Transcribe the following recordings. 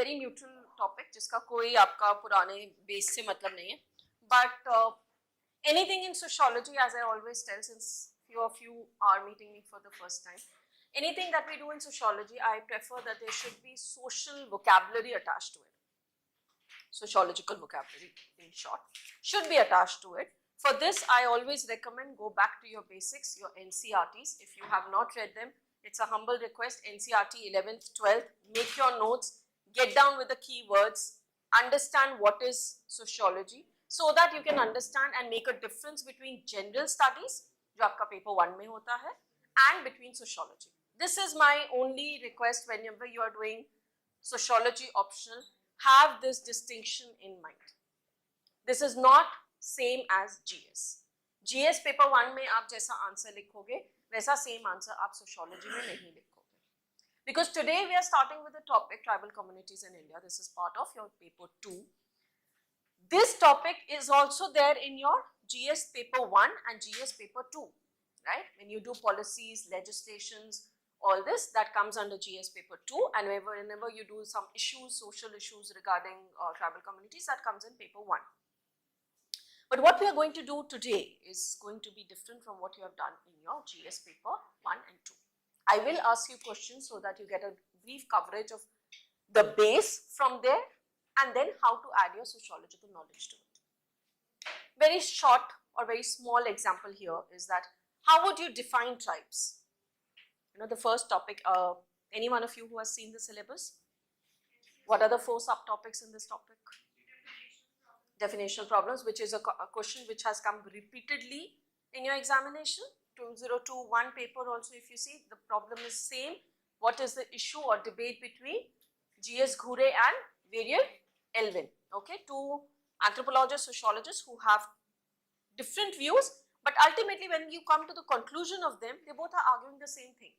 very neutral topic जिसका कोई आपका पुराने base से मतलब नहीं है. But anything in sociology, as I always tell, since few of you are meeting me for the first time, anything that we do in sociology, I prefer that there should be social vocabulary attached to it. Sociological vocabulary, in short, should be attached to it. For this, I always recommend go back to your basics, your NCRTs. If you have not read them, it's a humble request, NCRT 11th, 12th, make your notes, get down with the keywords, understand what is sociology, so that you can understand and make a difference between general studies, जो आपका paper 1 में होता है, and between sociology. This is my only request whenever you are doing sociology optional, have this distinction in mind. This is not same as GS. GS paper 1 में आप जैसा answer लिखोगे वैसा सेम आंसर आप sociology में नहीं लिखोगे. Because today we are starting with the topic tribal communities in India. This is part of your paper 2. This topic is also there in your GS paper 1 and GS paper 2, right? When you do policies, legislations, all this, that comes under GS paper 2, and whenever you do some issues, social issues regarding tribal communities, that comes in paper 1. But what we are going to do today is going to be different from what you have done in your GS paper 1 and 2. I will ask you questions so that you get a brief coverage of the base from there, and then how to add your sociological knowledge to it. Very short or very small example here is that how would you define tribes? You know, the first topic, any one of you who has seen the syllabus? What are the 4 subtopics in this topic? Definitional problems, which is a question which has come repeatedly in your examination. 2021 paper also, if you see, the problem is same. What is the issue or debate between G.S. Ghure and Varial Elvin? Okay, 2 anthropologists, sociologists who have different views, but ultimately when you come to the conclusion of them, they both are arguing the same thing.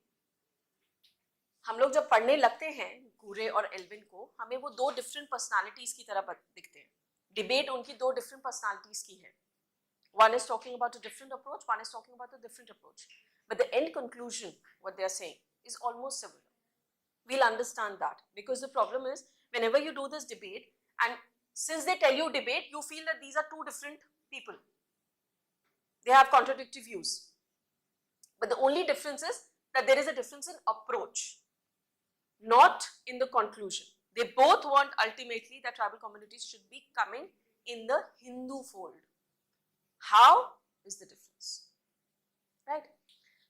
हम लोग जब पढ़ने लगते हैं घूरे और Alvin को, हमें वो 2 different personalities की तरह दिखते हैं. Debate उनकी 2 different personalities की है. One is talking about a different approach, one is talking about a different approach. But the end conclusion, what they are saying, is almost similar. We'll understand that, because the problem is, whenever you do this debate, and since they tell you debate, you feel that these are 2 different people. They have contradictory views. But the only difference is that there is a difference in approach, not in the conclusion. They both want ultimately that tribal communities should be coming in the Hindu fold. How is the difference, right?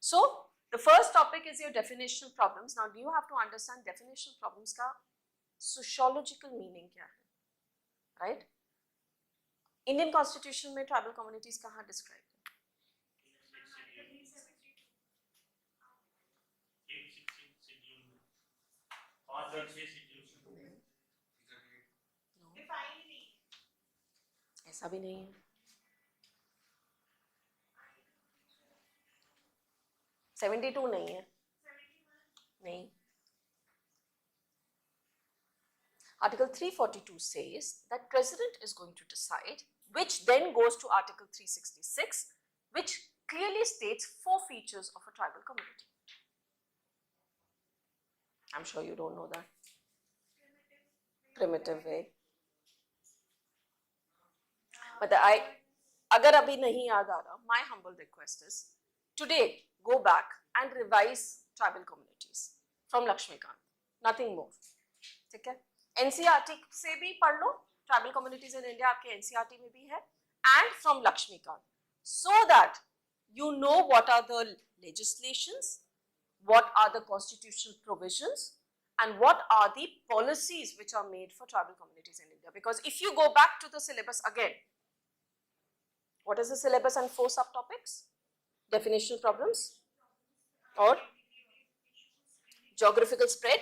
So the first topic is your definitional problems. Now you have to understand definitional problems का sociological meaning क्या है, right? Indian Constitution में tribal communities कहाँ described है? ऐसा भी नहीं है. 72 नहीं है. नहीं. Article 342 says that President is going to decide, which then goes to Article 366, which clearly states 4 features of a tribal community. I'm sure you don't know that. Primitive way. But अगर अभी नहीं याद आ रहा, my humble request is, today go back and revise tribal communities from Lakshmikant, nothing more. ठीक है? NCRT से भी पढ़ लो, tribal communities in India आपके NCRT में भी है, and from Lakshmikant, so that you know what are the legislations, what are the constitutional provisions, and what are the policies which are made for tribal communities in India. Because if you go back to the syllabus again, what is the syllabus and 4 subtopics? Definitional problems or geographical spread.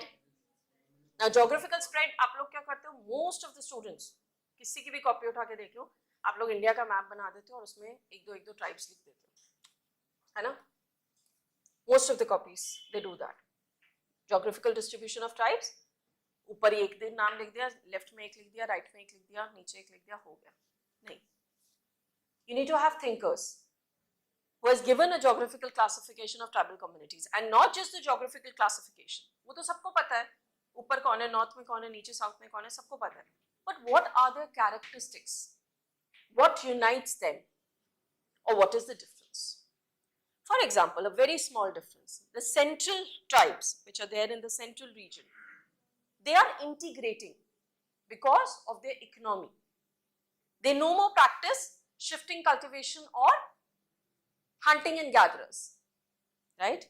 Now geographical spread आप लोग क्या करते हो? Most of the students, किसी की भी copy उठा के देख लो, आप लोग इंडिया का मैप बना देते हो और उसमें एक दो ट्राइब्स लिख देते हो, है ना? Most of the copies they do that. Geographical distribution of tribes, ऊपर एक दिन नाम लिख दिया, लेफ्ट में एक लिख दिया, राइट में एक लिख दिया, नीचे एक लिख दिया, हो गया. नहीं. You need to have thinkers who has given a geographical classification of tribal communities, and not just the geographical classification. वो तो सबको पता है. ऊपर कौन है, नॉर्थ में कौन है, नीचे साउथ में कौन है, सबको पता है. But what are their characteristics? What unites them? Or what is the difference? For example, a very small difference. The central tribes, which are there in the central region, they are integrating because of their economy. They no more practice shifting cultivation or hunting and gatherers, right?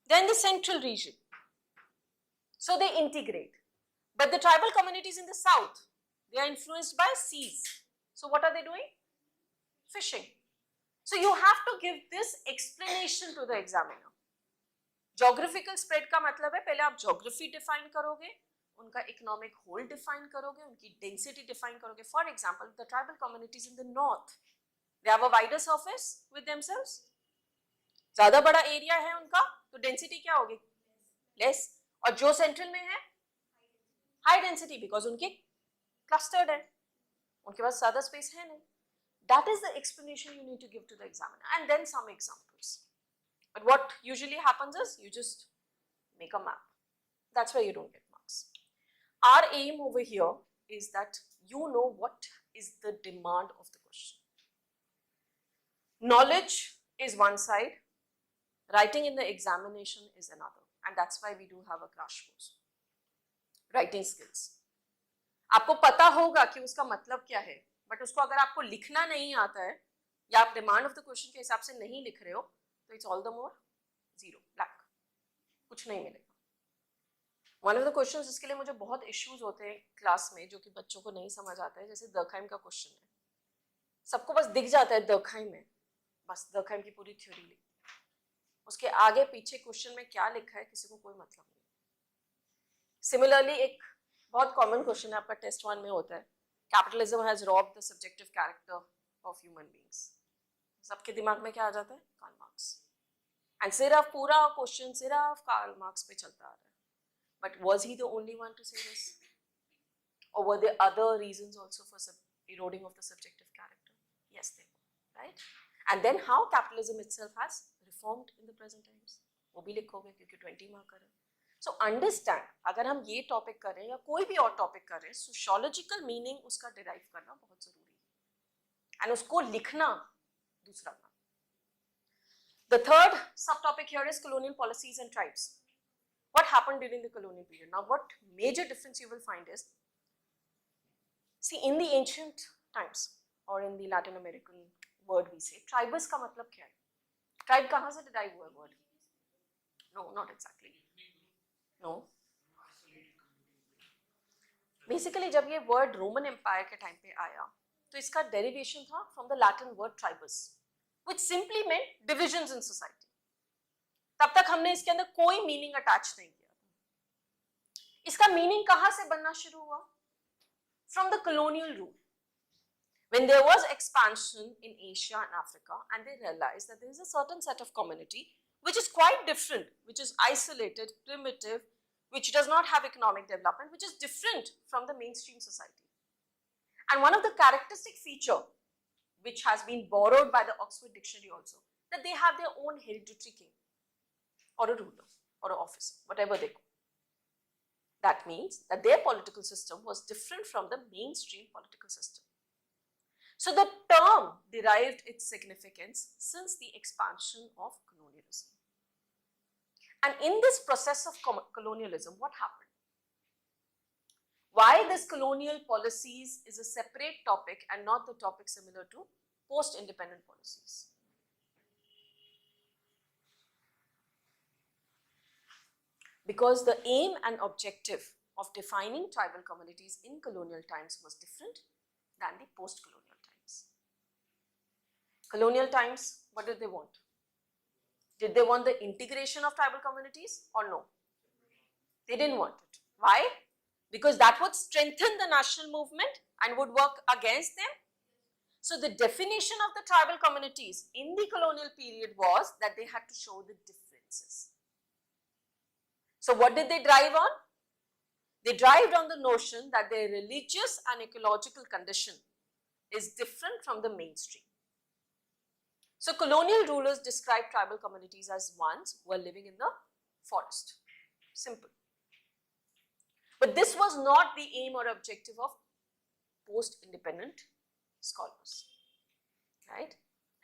They're in the central region. So they integrate. But the tribal communities in the south, they are influenced by seas. So what are they doing? Fishing. So you have to give this explanation to the examiner. Geographical spread का मतलब है पहले आप geography define करोगे, उनका economic whole define करोगे, उनकी density define करोगे. For example, the tribal communities in the north, they have a wider surface with themselves. ज़्यादा बड़ा area है उनका, तो density क्या होगी? Less. और जो central में है, high density because उनके clustered है, उनके पास ज़्यादा space है नहीं. That is the explanation you need to give to the examiner, and then some examples. But what usually happens is you just make a map. That's why you don't get marks. Our aim over here is that you know what is the demand of the question. Knowledge is one side, writing in the examination is another, and that's why we do have a crash course. Writing skills. आपको पता होगा कि उसका मतलब क्या है, but उसको अगर आपको लिखना नहीं आता है या आप डिमांड ऑफ द क्वेश्चन के हिसाब से नहीं लिख रहे हो तो it's all the more zero, black, कुछ नहीं मिलेगा. वन ऑफ द क्वेश्चंस जिसके लिए मुझे बहुत इश्यूज होते हैं क्लास में, जो कि बच्चों को नहीं समझ आता है, जैसे दरखाइम का क्वेश्चन है. सबको बस दिख जाता है दरखाइम में, बस दरखाइम की पूरी थ्योरी लिख, उसके आगे पीछे क्वेश्चन में क्या लिखा है किसी को कोई मतलब नहीं. सिमिलरली एक बहुत कॉमन क्वेश्चन है आपका टेस्ट 1 में होता है, capitalism has robbed the subjective character of human beings. सबके दिमाग में क्या आ जाता है? Karl Marx. एंड सिर्फ पूरा क्वेश्चन सिर्फ कार्ल मार्क्स पे चलता आ रहा है. But was he the only one to say this, और were there other reasons also for eroding of the subjective character? Yes, they were, right? And then how capitalism itself has reformed in the present times, वो भी लिखोगे क्योंकि 20 mark है. So understand, अगर हम ये topic कर रहे हैं या कोई भी और टॉपिक कर रहे हैं, सोशियोलॉजिकल मीनिंग उसका डिराइव करना बहुत जरूरी है, एंड उसको लिखना दूसरा काम. The third subtopic here is colonial policies and tribes. What happened during the colonial period? Now, what major difference you will find is, see, in the ancient times or in the Latin American word we say, tribes का मतलब क्या है? Tribe कहाँ से derive हुआ word? No, not exactly. No. Basically, जब ये word Roman Empire के टाइम पे आया, तो इसका डेरिवेशन था from the Latin word tribus, which simply meant divisions in society. तब तक हमने इसके अंदर कोई मीनिंग अटैच नहीं किया. इसका मीनिंग कहाँ से बनना शुरू हुआ? From the colonial rule. When there was expansion in Asia and Africa, and they realized that there is a certain set of community which is quite different, which is isolated, primitive, which does not have economic development, which is different from the mainstream society. And one of the characteristic feature, which has been borrowed by the Oxford Dictionary also, that they have their own hereditary king, or a ruler, or an officer, whatever they call. That means that their political system was different from the mainstream political system. So the term derived its significance since the expansion of colonialism. And in this process of colonialism, what happened? Why this colonial policies is a separate topic and not the topic similar to post-independent policies? Because the aim and objective of defining tribal communities in colonial times was different than the post-colonial times. Colonial times, what did they want? Did they want the integration of tribal communities or no? They didn't want it. Why? Because that would strengthen the national movement and would work against them. So the definition of the tribal communities in the colonial period was that they had to show the differences. So what did they drive on? They drived on the notion that their religious and ecological condition is different from the mainstream. So colonial rulers described tribal communities as ones who are living in the forest. Simple. But this was not the aim or objective of post-independent scholars, right?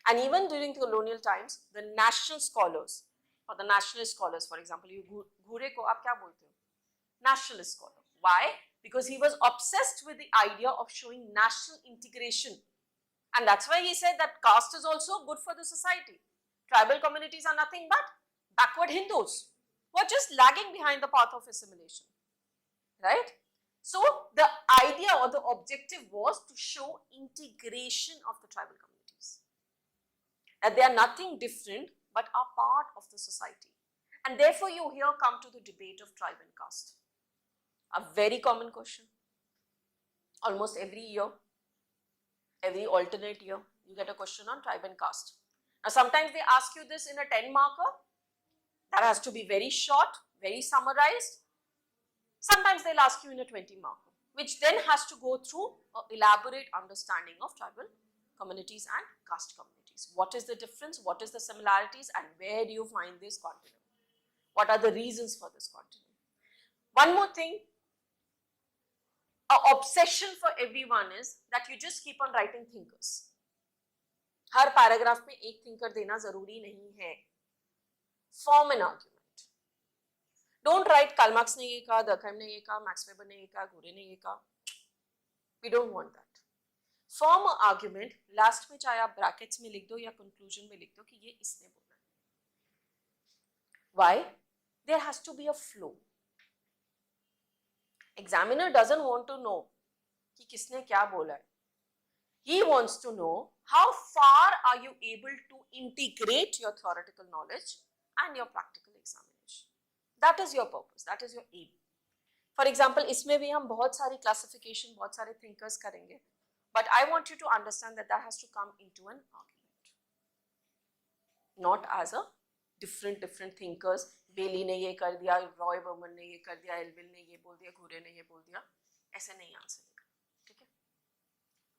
And even during colonial times, the national scholars or the nationalist scholars, for example, you Ghure ko aap kya bolte ho? Nationalist scholar. Why? Because he was obsessed with the idea of showing national integration. And that's why he said that caste is also good for the society. Tribal communities are nothing but backward Hindus who are just lagging behind the path of assimilation, right? So the idea or the objective was to show integration of the tribal communities. That they are nothing different but are part of the society. And therefore you here come to the debate of tribe and caste. A very common question. Almost every year, every alternate year, you get a question on tribe and caste. Now sometimes they ask you this in a 10 marker. That has to be very short, very summarized. Sometimes they'll ask you in a 20 marker, which then has to go through an elaborate understanding of tribal communities and caste communities. What is the difference? What is the similarities? And where do you find this continuum? What are the reasons for this continuum? One more thing, an obsession for everyone is that you just keep on writing thinkers. Her paragraph में एक thinker देना जरूरी नहीं है. Form an argument. Don't write Karl Marx ने ये कहा, Durkheim ने ये कहा, Max Weber ने ये कहा, Ghure ने ये कहा. We don't want that. Form an argument. Last में चाहे आप brackets में लिख दो या conclusion में लिख दो कि ये इसने बोला. Why? There has to be a flow. Examiner doesn't want to know कि किसने क्या बोला है. He wants to know how far are you able to integrate your theoretical knowledge and your practical examination. That is your purpose. That is your aim. For example, इसमें भी हम बहुत सारी classification, बहुत सारे thinkers करेंगे. But I want you to understand that that has to come into an argument. Not as a different thinkers. बेली ने ये कर दिया, रॉय बर्मन ने ये कर दिया, एल्विन ने ये बोल दिया, घुरे ने ये बोल दिया. ऐसे नहीं आंसर देगा. ठीक है?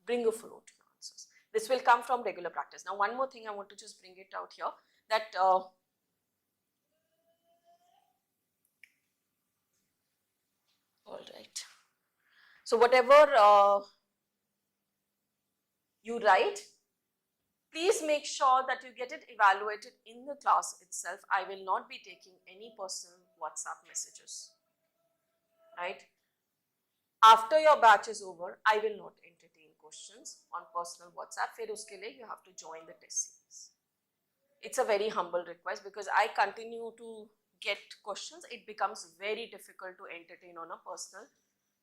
Bring a flow to your answers. This will come from regular practice. Now, one more thing I want to just bring it out here, that all right. So whatever you write, please make sure that you get it evaluated in the class itself. I will not be taking any personal WhatsApp messages, right? After your batch is over, I will not entertain questions on personal WhatsApp. फिर उसके लिए you have to join the test series. It's a very humble request because I continue to get questions. It becomes very difficult to entertain on a personal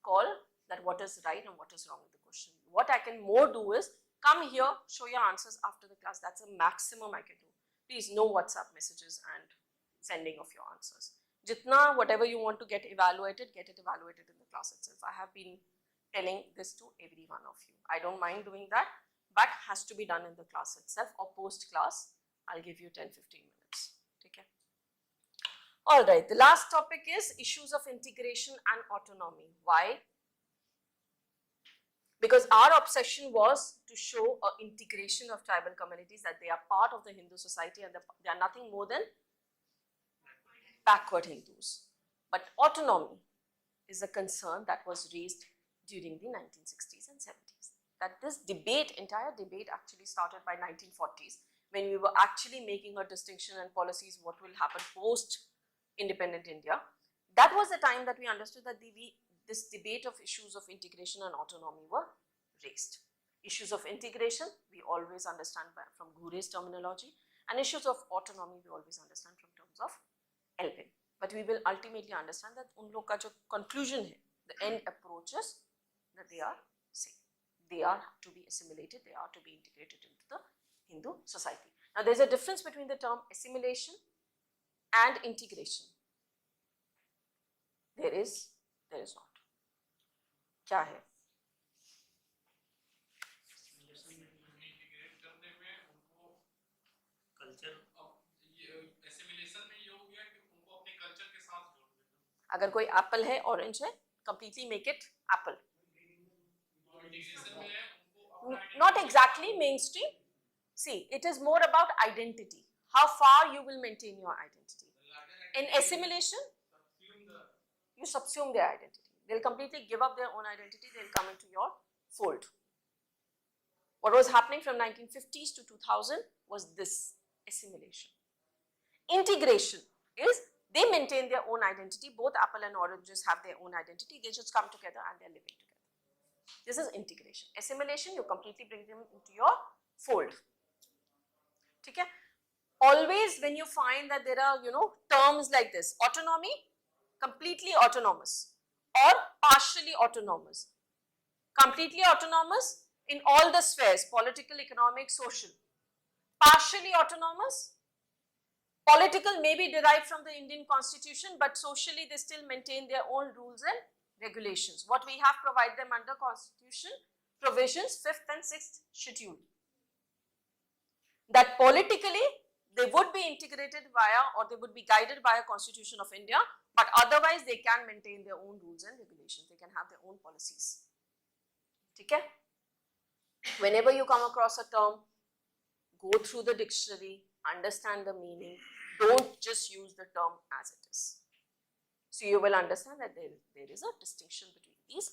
call that what is right and what is wrong with the question. What I can more do is come here, show your answers after the class. That's the maximum I can do. Please, no WhatsApp messages and sending of your answers. Jitna, whatever you want to get it evaluated in the class itself. I have been telling this to every one of you. I don't mind doing that, but has to be done in the class itself or post class. I'll give you 10-15 minutes. Okay. All right, the last topic is issues of integration and autonomy. Why? Because our obsession was to show an integration of tribal communities, that they are part of the Hindu society and they are nothing more than backward Hindus. But autonomy is a concern that was raised during the 1960s and 70s. That this debate, entire debate actually started by 1940s, when we were actually making a distinction and policies what will happen post independent India. That was the time that we understood that this debate of issues of integration and autonomy were raised. Issues of integration, we always understand from Ghure's terminology, and issues of autonomy, we always understand from terms of Elvin. But we will ultimately understand that un log ka jo conclusion hai, the end approach is that they are same. They are to be assimilated, they are to be integrated into the Hindu society. Now, there's a difference between the term assimilation and integration. There is not. क्या है? अगर कोई Apple है, orange है, completely make it apple. Not exactly mainstream. See, it is more about identity. How far you will maintain your identity. In assimilation, you subsume their identity. They'll completely give up their own identity. They'll come into your fold. What was happening from 1950s to 2000 was this assimilation. Integration is they maintain their own identity. Both apple and oranges have their own identity. They just come together and they're living together. This is integration. Assimilation, you completely bring them into your fold. Okay? Always when you find that there are, terms like this, autonomy, completely autonomous or partially autonomous. Completely autonomous in all the spheres, political, economic, social. Partially autonomous, political may be derived from the Indian constitution, but socially they still maintain their own rules and regulations. What we have provide them under constitution provisions, 5th and 6th schedule. That politically they would be integrated via or they would be guided by a constitution of India, but otherwise they can maintain their own rules and regulations. They can have their own policies. Okay? Whenever you come across a term, go through the dictionary, understand the meaning, don't just use the term as it is. So you will understand that there is a distinction between these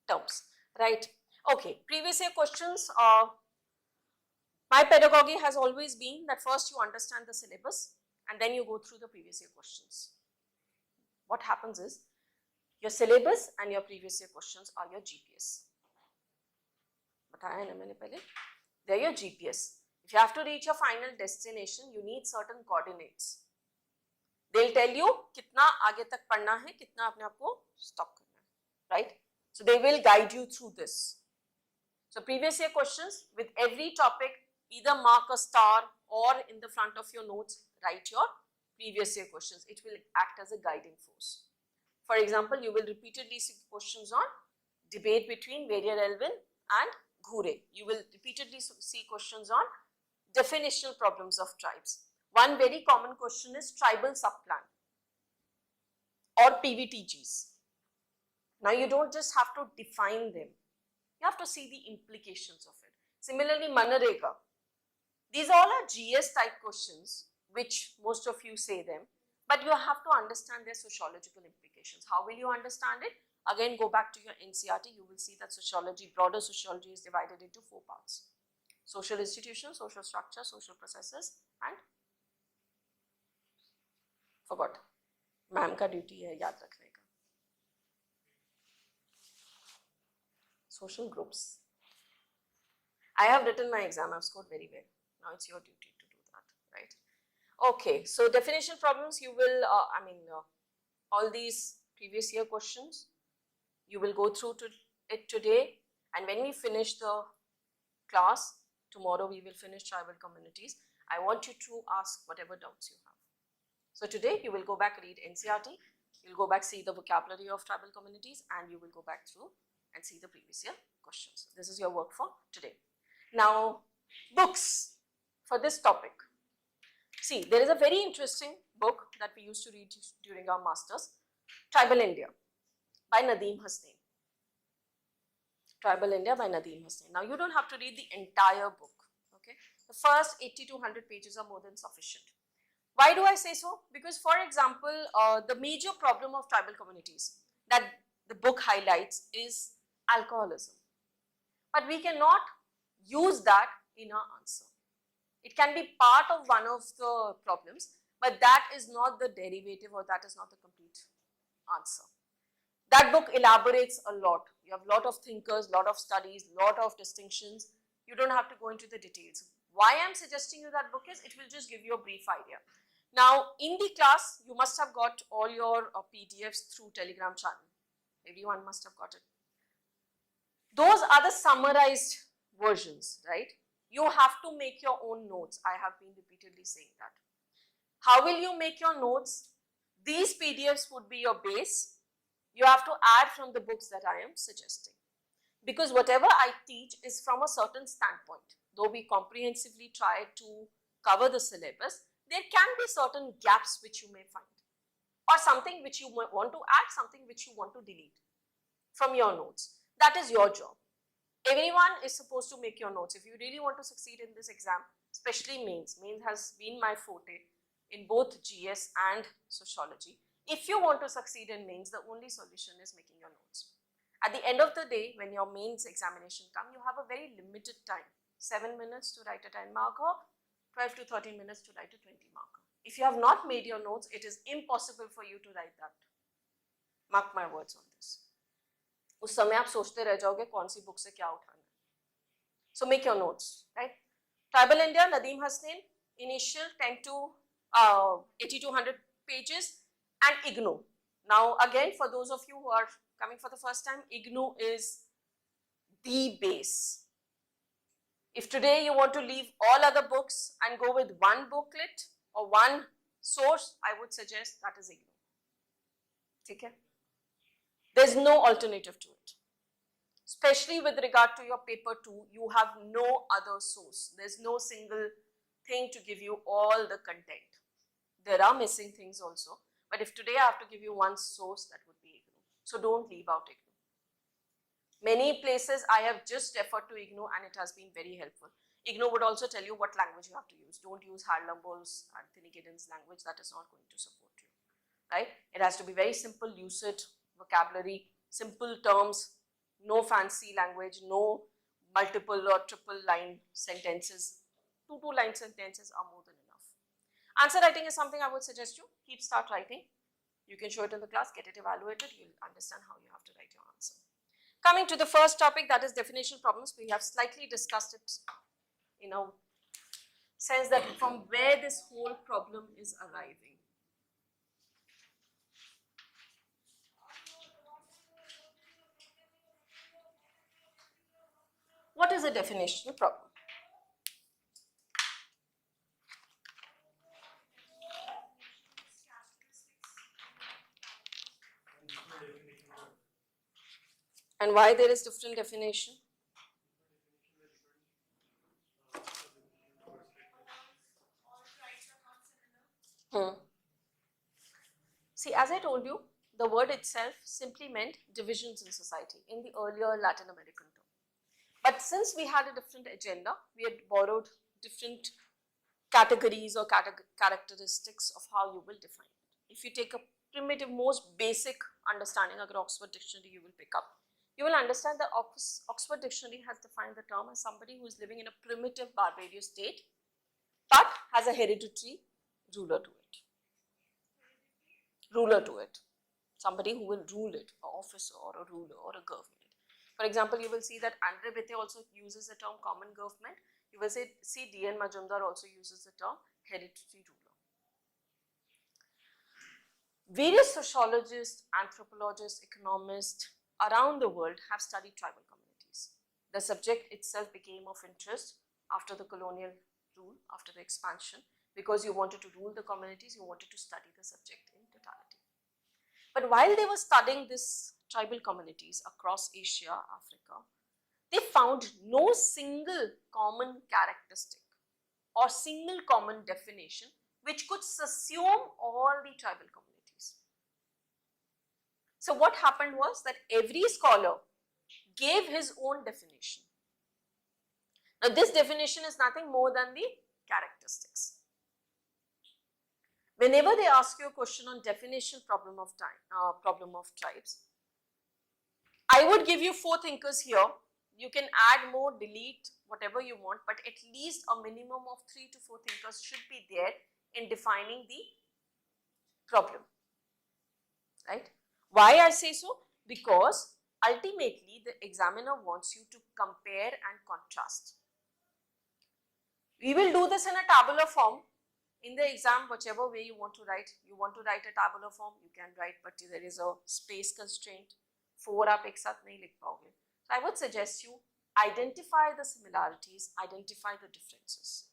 terms, right? Okay, previous year questions. My pedagogy has always been that first you understand the syllabus and then you go through the previous year questions. What happens is your syllabus and your previous year questions are your GPS. They're your GPS. If you have to reach your final destination, you need certain coordinates. They'll tell you kitna aage tak padna hai, kitna apne aap ko stop karna hai, right? So they will guide you through this. So previous year questions, with every topic, either mark a star or in the front of your notes, write your previous year questions. It will act as a guiding force. For example, you will repeatedly see questions on debate between Varier Elvin and Ghure. You will repeatedly see questions on definitional problems of tribes. One very common question is tribal subplan or PVTGs. Now you don't just have to define them, you have to see the implications of it. Similarly, Manarega. These all are GS type questions, which most of you say them, but you have to understand their sociological implications. How will you understand it? Again, go back to your NCERT, you will see that sociology, broader sociology is divided into 4 parts. Social institutions, social structure, social processes and forgot. Ma'am ka duty hai yaad rakhne ka. Social groups. I have written my exam, I've scored very well. Now it's your duty to do that, right? Okay, so definition problems, you will, all these previous year questions, you will go through it today, and when we finish the class, tomorrow we will finish tribal communities. I want you to ask whatever doubts you have. So today you will go back, read NCERT, you'll go back, see the vocabulary of tribal communities, and you will go back through and see the previous year questions. This is your work for today. Now, books for this topic. See, there is a very interesting book that we used to read during our masters, Tribal India by Nadeem Hussain. Tribal India by Nadeem Hussain. Now, you don't have to read the entire book, okay? The first 80 to 100 pages are more than sufficient. Why do I say so? Because, for example, the major problem of tribal communities that the book highlights is alcoholism. But we cannot use that in our answer. It can be part of one of the problems, but that is not the derivative or that is not the complete answer. That book elaborates a lot. You have a lot of thinkers, lot of studies, lot of distinctions. You don't have to go into the details. Why I'm suggesting you that book is, it will just give you a brief idea. Now, in the class, you must have got all your PDFs through Telegram channel. Everyone must have got it. Those are the summarized versions, right? You have to make your own notes. I have been repeatedly saying that. How will you make your notes? These PDFs would be your base. You have to add from the books that I am suggesting. Because whatever I teach is from a certain standpoint. Though we comprehensively try to cover the syllabus, there can be certain gaps which you may find. Or something which you want to add, something which you want to delete from your notes. That is your job. Everyone is supposed to make your notes. If you really want to succeed in this exam, especially mains has been my forte in both GS and sociology. If you want to succeed in mains, the only solution is making your notes. At the end of the day, when your mains examination come, you have a very limited time. 7 minutes to write a 10 marker, 12 to 13 minutes to write a 20 marker. If you have not made your notes, it is impossible for you to write that. Mark my words on this. उस समय आप सोचते रह जाओगे कौन सी book से क्या उठाना है. So make your notes, right? Tribal India, Nadeem Hasnain, initial 10 to 80 to 100 pages, and IGNOU. Now again, for those of you who are coming for the first time, IGNOU is the base. If today you want to leave all other books and go with one booklet or one source, I would suggest that is IGNOU. Okay? There's no alternative to it. Especially with regard to your paper 2, you have no other source. There's no single thing to give you all the content. There are missing things also, but if today I have to give you one source, that would be IGNOU. So don't leave out IGNOU. Many places I have just referred to IGNOU and it has been very helpful. IGNOU would also tell you what language you have to use. Don't use Harlumbo's and Finnegan's language, that is not going to support you, right? It has to be very simple, lucid vocabulary, simple terms, no fancy language, no multiple or triple line sentences. Two line sentences are more than enough. Answer writing is something I would suggest you start writing. You can show it in the class, get it evaluated, you'll understand how you have to write your answer. Coming to the first topic, that is definition problems. We have slightly discussed it in a sense that from where this whole problem is arriving. What is a definitional problem? And why there is different definition? See, as I told you, the word itself simply meant divisions in society in the earlier Latin American term. But since we had a different agenda, we had borrowed different categories or characteristics of how you will define it. If you take a primitive, most basic understanding of Oxford Dictionary you will pick up, you will understand that Oxford Dictionary has defined the term as somebody who is living in a primitive, barbarous state, but has a hereditary ruler to it. Somebody who will rule it, an officer or a ruler or a government. For example, you will see that Andre Bete also uses the term common government. You will see D.N. Majumdar also uses the term hereditary ruler. Various sociologists, anthropologists, economists around the world have studied tribal communities. The subject itself became of interest after the colonial rule, after the expansion, because you wanted to rule the communities, you wanted to study the subject in totality. But while they were studying this tribal communities across Asia, Africa, they found no single common characteristic or single common definition which could subsume all the tribal communities. So what happened was that every scholar gave his own definition. Now this definition is nothing more than the characteristics. Whenever they ask you a question on definition problem of tribes, I would give you 4 thinkers here. You can add more, delete, whatever you want, but at least a minimum of 3 to 4 thinkers should be there in defining the problem, right? Why I say so? Because ultimately the examiner wants you to compare and contrast. We will do this in a tabular form. In the exam, whichever way you want to write a tabular form, you can write, but there is a space constraint. 4 आप एक साथ नहीं लिख पाओगे. So I would suggest you identify the similarities, identify the differences,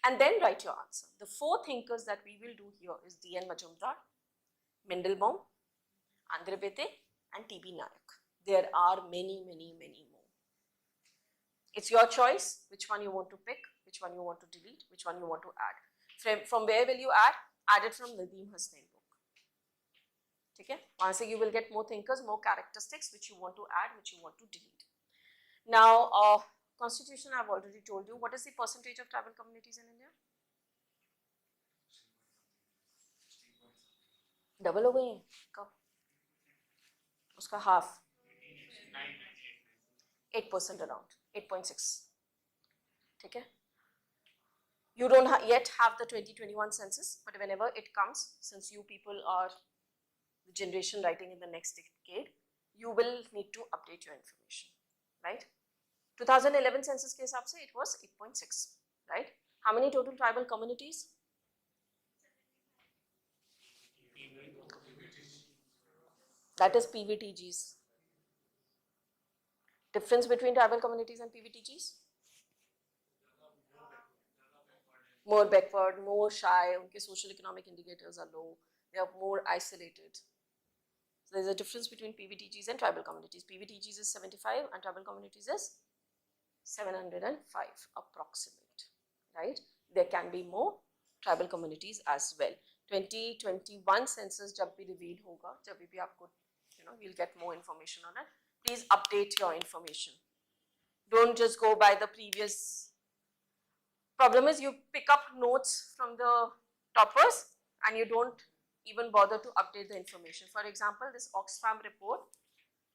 and then write your answer. The 4 thinkers that we will do here is D.N. Majumdar, Mendelbaum, Andre Bete, and T.B. Nayak. There are many more. It's your choice which one you want to pick, which one you want to delete, which one you want to add. From where will you add? Add it from Nadeem Hasnain book. Okay? Once you will get more thinkers, more characteristics which you want to add, which you want to delete. Now, constitution I have already told you. What is the percentage of tribal communities in India? Double हो गई है कब? उसका half 8% around 8.6. ठीक है. You don't yet have the 2021 census, but whenever it comes, since you people are the generation writing in the next decade, you will need to update your information, right? 2011 census के हिसाब से it was 8.6, right? How many total tribal communities? That is PVTGs. Difference between tribal communities and PVTGs? More backward, more shy, उनके social economic indicators are low, they are more isolated. So there's a difference between PVTGs and tribal communities. PVTGs is 75 and tribal communities is 705 approximate, right? There can be more tribal communities as well. 2021 census जब भी reveal होगा, जब भी आपको, we'll get more information on it. Please update your information. Don't just go by the previous. Problem is you pick up notes from the toppers and you don't even bother to update the information. For example, this Oxfam report,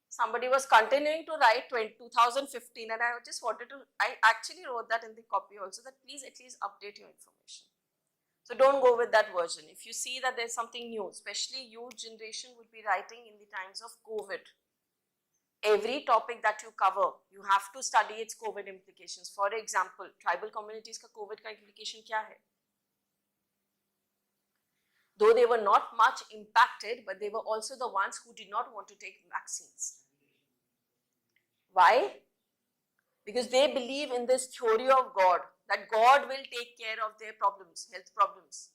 somebody was continuing to write 2015 and I just wanted to, I actually wrote that in the copy also, that please at least update your information. So don't go with that version. If you see that there's something new, especially you generation would be writing in the times of COVID. Every topic that you cover, you have to study its COVID implications. For example, tribal communities का COVID का implication क्या है? Though they were not much impacted, but they were also the ones who did not want to take vaccines. Why? Because they believe in this theory of God, that God will take care of their problems, health problems.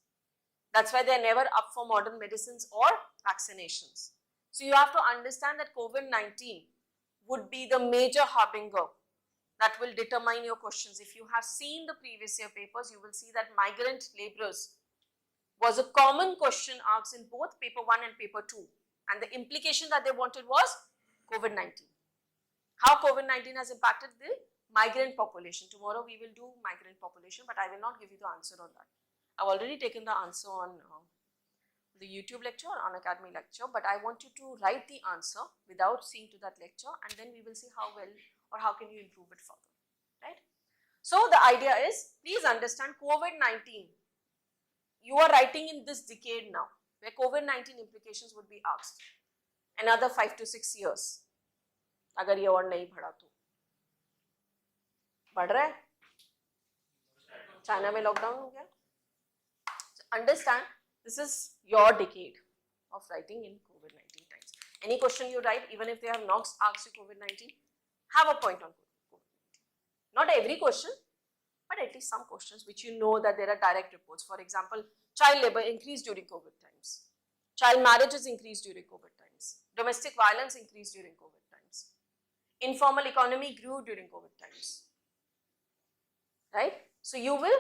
That's why they're never up for modern medicines or vaccinations. So you have to understand that COVID-19 would be the major harbinger that will determine your questions. If you have seen the previous year papers, you will see that migrant laborers was a common question asked in both paper 1 and paper 2. And the implication that they wanted was COVID-19. How COVID-19 has impacted the migrant population. Tomorrow we will do migrant population, but I will not give you the answer on that. I've already taken the answer on the YouTube lecture or Unacademy lecture, but I want you to write the answer without seeing to that lecture, and then we will see how well or how can you improve it further, right? So the idea is, please understand COVID-19, you are writing in this decade now, where COVID-19 implications would be asked. Another 5 to 6 years, अगर ये और नहीं बढ़ा तो बढ़ रहा है, China में लॉकडाउन हो गया. Understand, this is your decade of writing in COVID-19 times. Any question you write, even if they have not asked you COVID-19, have a point on COVID-19. Not every question, but at least some questions which you know that there are direct reports. For example, child labor increased during COVID times. Child marriages increased during COVID times. Domestic violence increased during COVID times. Informal economy grew during COVID times. Right? So you will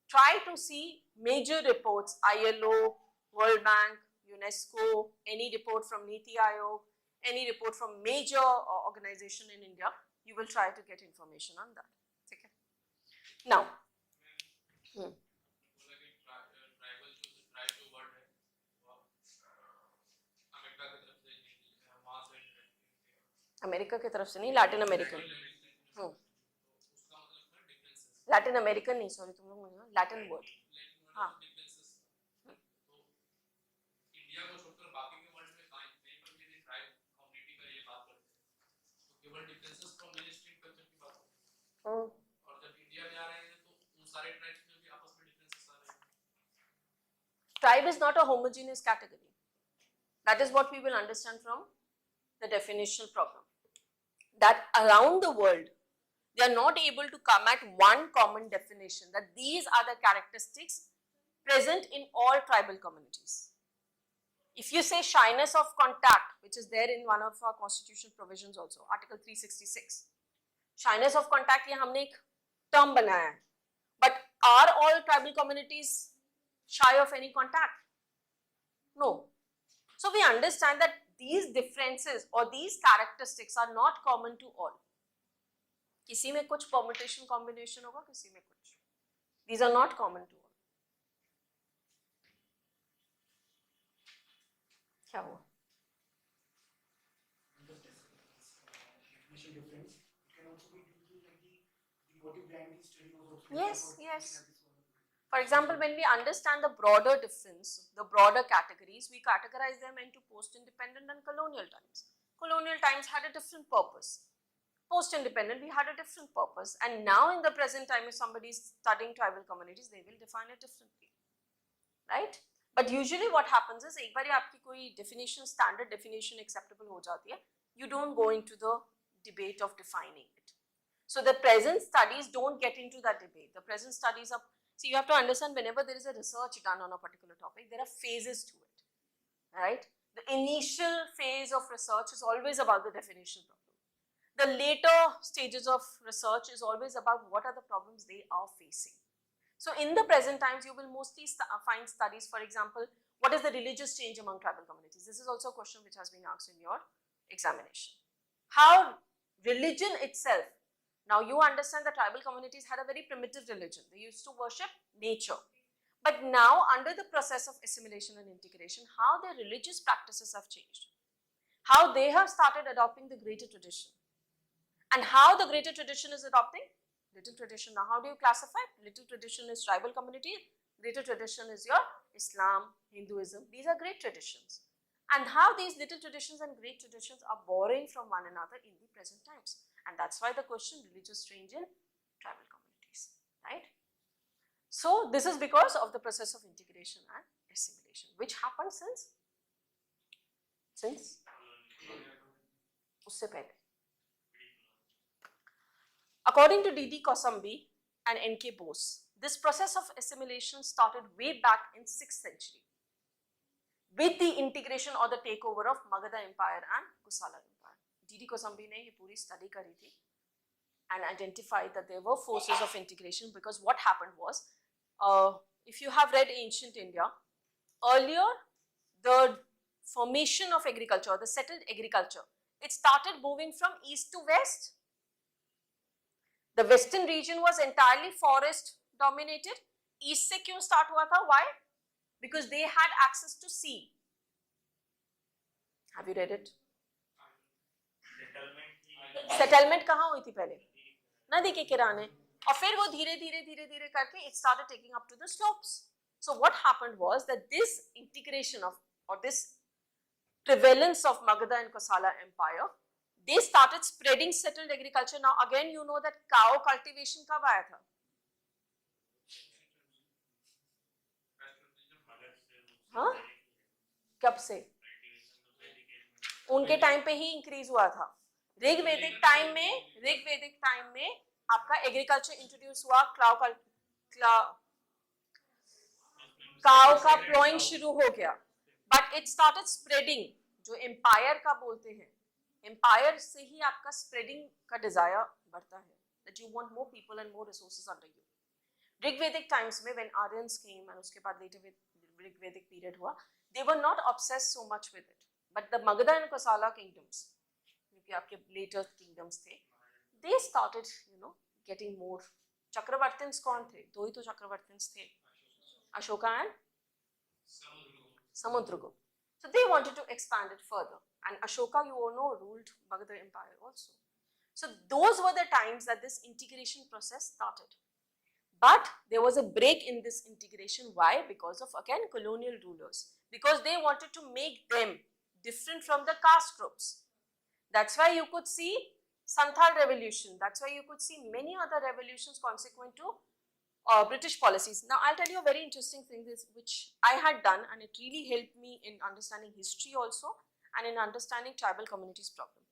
try to see major reports, ILO, World Bank, UNESCO, any report from Niti Aayog, any report from major organization in India, you will try to get information on that. Okay. Now, America की तरफ से नहीं, Latin American. Latin American नहीं, sorry तुम लोग Latin word. हाँ. India को छोड़कर बाकी के वर्ल्ड में कहीं पर भी यदि ट्राइब कम्युनिटी का ये बात करते हैं तो केवल differences from main stream culture की बात होती है. और जब इंडिया में आ रहे हैं तो उन सारे ट्राइब्स में भी आपस में डिफरेंसेस आ रहे हैं. Tribe is not a homogeneous category. That is what we will understand from the definitional problem. That around the world, they are not able to come at one common definition, that these are the characteristics present in all tribal communities. If you say shyness of contact, which is there in one of our constitutional provisions also, Article 366, shyness of contact, ये हमने एक term बनाया है. But are all tribal communities shy of any contact? No. So we understand that these differences or these characteristics are not common to all. किसी में कुछ permutation combination होगा, किसी में कुछ. These are not common to all. क्या हुआ? Definition difference. It can also be due to like the what you blindly study was also. Yes, yes. For example, when we understand the broader difference, the broader categories, we categorize them into post-independent and colonial times. Colonial times had a different purpose. Post-independent, we had a different purpose. And now in the present time, if somebody is studying tribal communities, they will define it differently, right? But usually what happens is, एक बार आपकी कोई definition, standard definition acceptable हो जाती है, you don't go into the debate of defining it. So the present studies don't get into that debate. The present studies are, see, you have to understand, whenever there is a research done on a particular topic, there are phases to it, right? The initial phase of research is always about the definition problem. The later stages of research is always about what are the problems they are facing. So in the present times, you will mostly find studies, for example, what is the religious change among tribal communities? This is also a question which has been asked in your examination. How religion itself, now you understand that tribal communities had a very primitive religion. They used to worship nature. But now, under the process of assimilation and integration, how their religious practices have changed. How they have started adopting the greater tradition. And how the greater tradition is adopting? Little tradition. Now, how do you classify? Little tradition is tribal community. Greater tradition is your Islam, Hinduism. These are great traditions. And how these little traditions and great traditions are borrowing from one another in the present times. And that's why the question, religious change in tribal communities, right? So, this is because of the process of integration and assimilation, which happened since usse pehle. According to D.D. Kosambi and N.K. Bose, this process of assimilation started way back in 6th century with the integration or the takeover of Magadha Empire and Kusala Empire. D.D. Kosambi ne ye puri study kari thi and identified that there were forces of integration, because what happened was, if you have read ancient India, earlier the formation of agriculture, the settled agriculture, it started moving from east to west. The western region was entirely forest dominated. East se kyun start hua tha? Why? Because they had access to sea. Have you read it? Settlement kahan hui thi pehle? Nadi ke kirane. और फिर वो धीरे धीरे करके it started taking up to the slopes. So what happened was that this integration of, or this prevalence of Magadha and Kosala Empire, they started spreading settled agriculture. Now again, you know that cow cultivation kab aaya tha? हाँ? कब से? उनके time पे ही increase हुआ था. ऋग्वेदिक time में आपका agriculture introduce हुआ, काउ का प्लॉइंग शुरू हो गया, बट इट स्टार्टेड स्प्रेडिंग. जो एम्पायर का बोलते हैं, एम्पायर से ही आपका स्प्रेडिंग का डिजायर बढ़ता है, that you want more people and more resources under you. Rigvedic times में when Aryans came and उसके बाद later ऋग्वेदिक पीरियड हुआ, they were not obsessed so much with it, but the Magadha and Kosala kingdoms, जो कि आपके later kingdoms थे, they started, getting more. चक्रवर्तिन्स कौन थे? दो ही तो चक्रवर्तिन्स थे, Ashoka and Samudragupta. So they wanted to expand it further, and Ashoka, you all know, ruled Magadha Empire also. So those were the times that this integration process started. But there was a break in this integration. Why? Because of, again, colonial rulers. Because they wanted to make them different from the caste groups. That's why you could see Santhal revolution. That's why you could see many other revolutions consequent to British policies. Now, I'll tell you a very interesting thing which I had done, and it really helped me in understanding history also and in understanding tribal communities problem.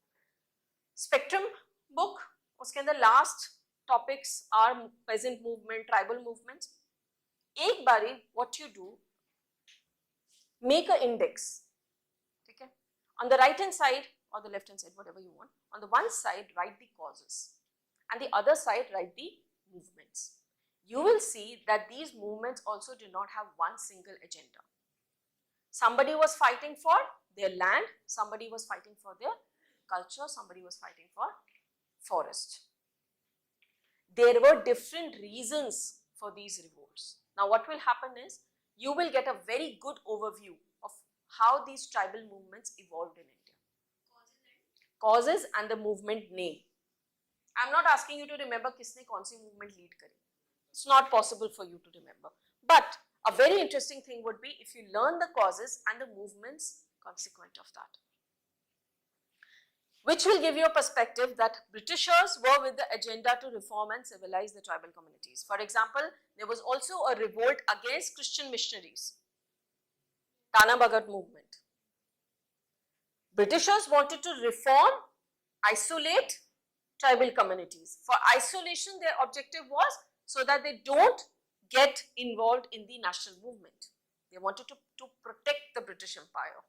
Spectrum book, uske andar last topics are peasant movement, tribal movements. Ek bari, what you do, make an index. Okay? On the right hand side or the left hand side, whatever you want. On the one side, write the causes, and the other side, write the movements. You will see that these movements also do not have one single agenda. Somebody was fighting for their land, somebody was fighting for their culture, somebody was fighting for forest. There were different reasons for these revolts. Now what will happen is, you will get a very good overview of how these tribal movements evolved in India. Causes and the movement name. I'm not asking you to remember किसने कौन सी movement lead करी. It's not possible for you to remember. But a very interesting thing would be if you learn the causes and the movements consequent of that, which will give you a perspective that Britishers were with the agenda to reform and civilize the tribal communities. For example, there was also a revolt against Christian missionaries, Tana Bhagat movement. Britishers wanted to reform, isolate tribal communities. For isolation, their objective was so that they don't get involved in the national movement. They wanted to protect the British Empire.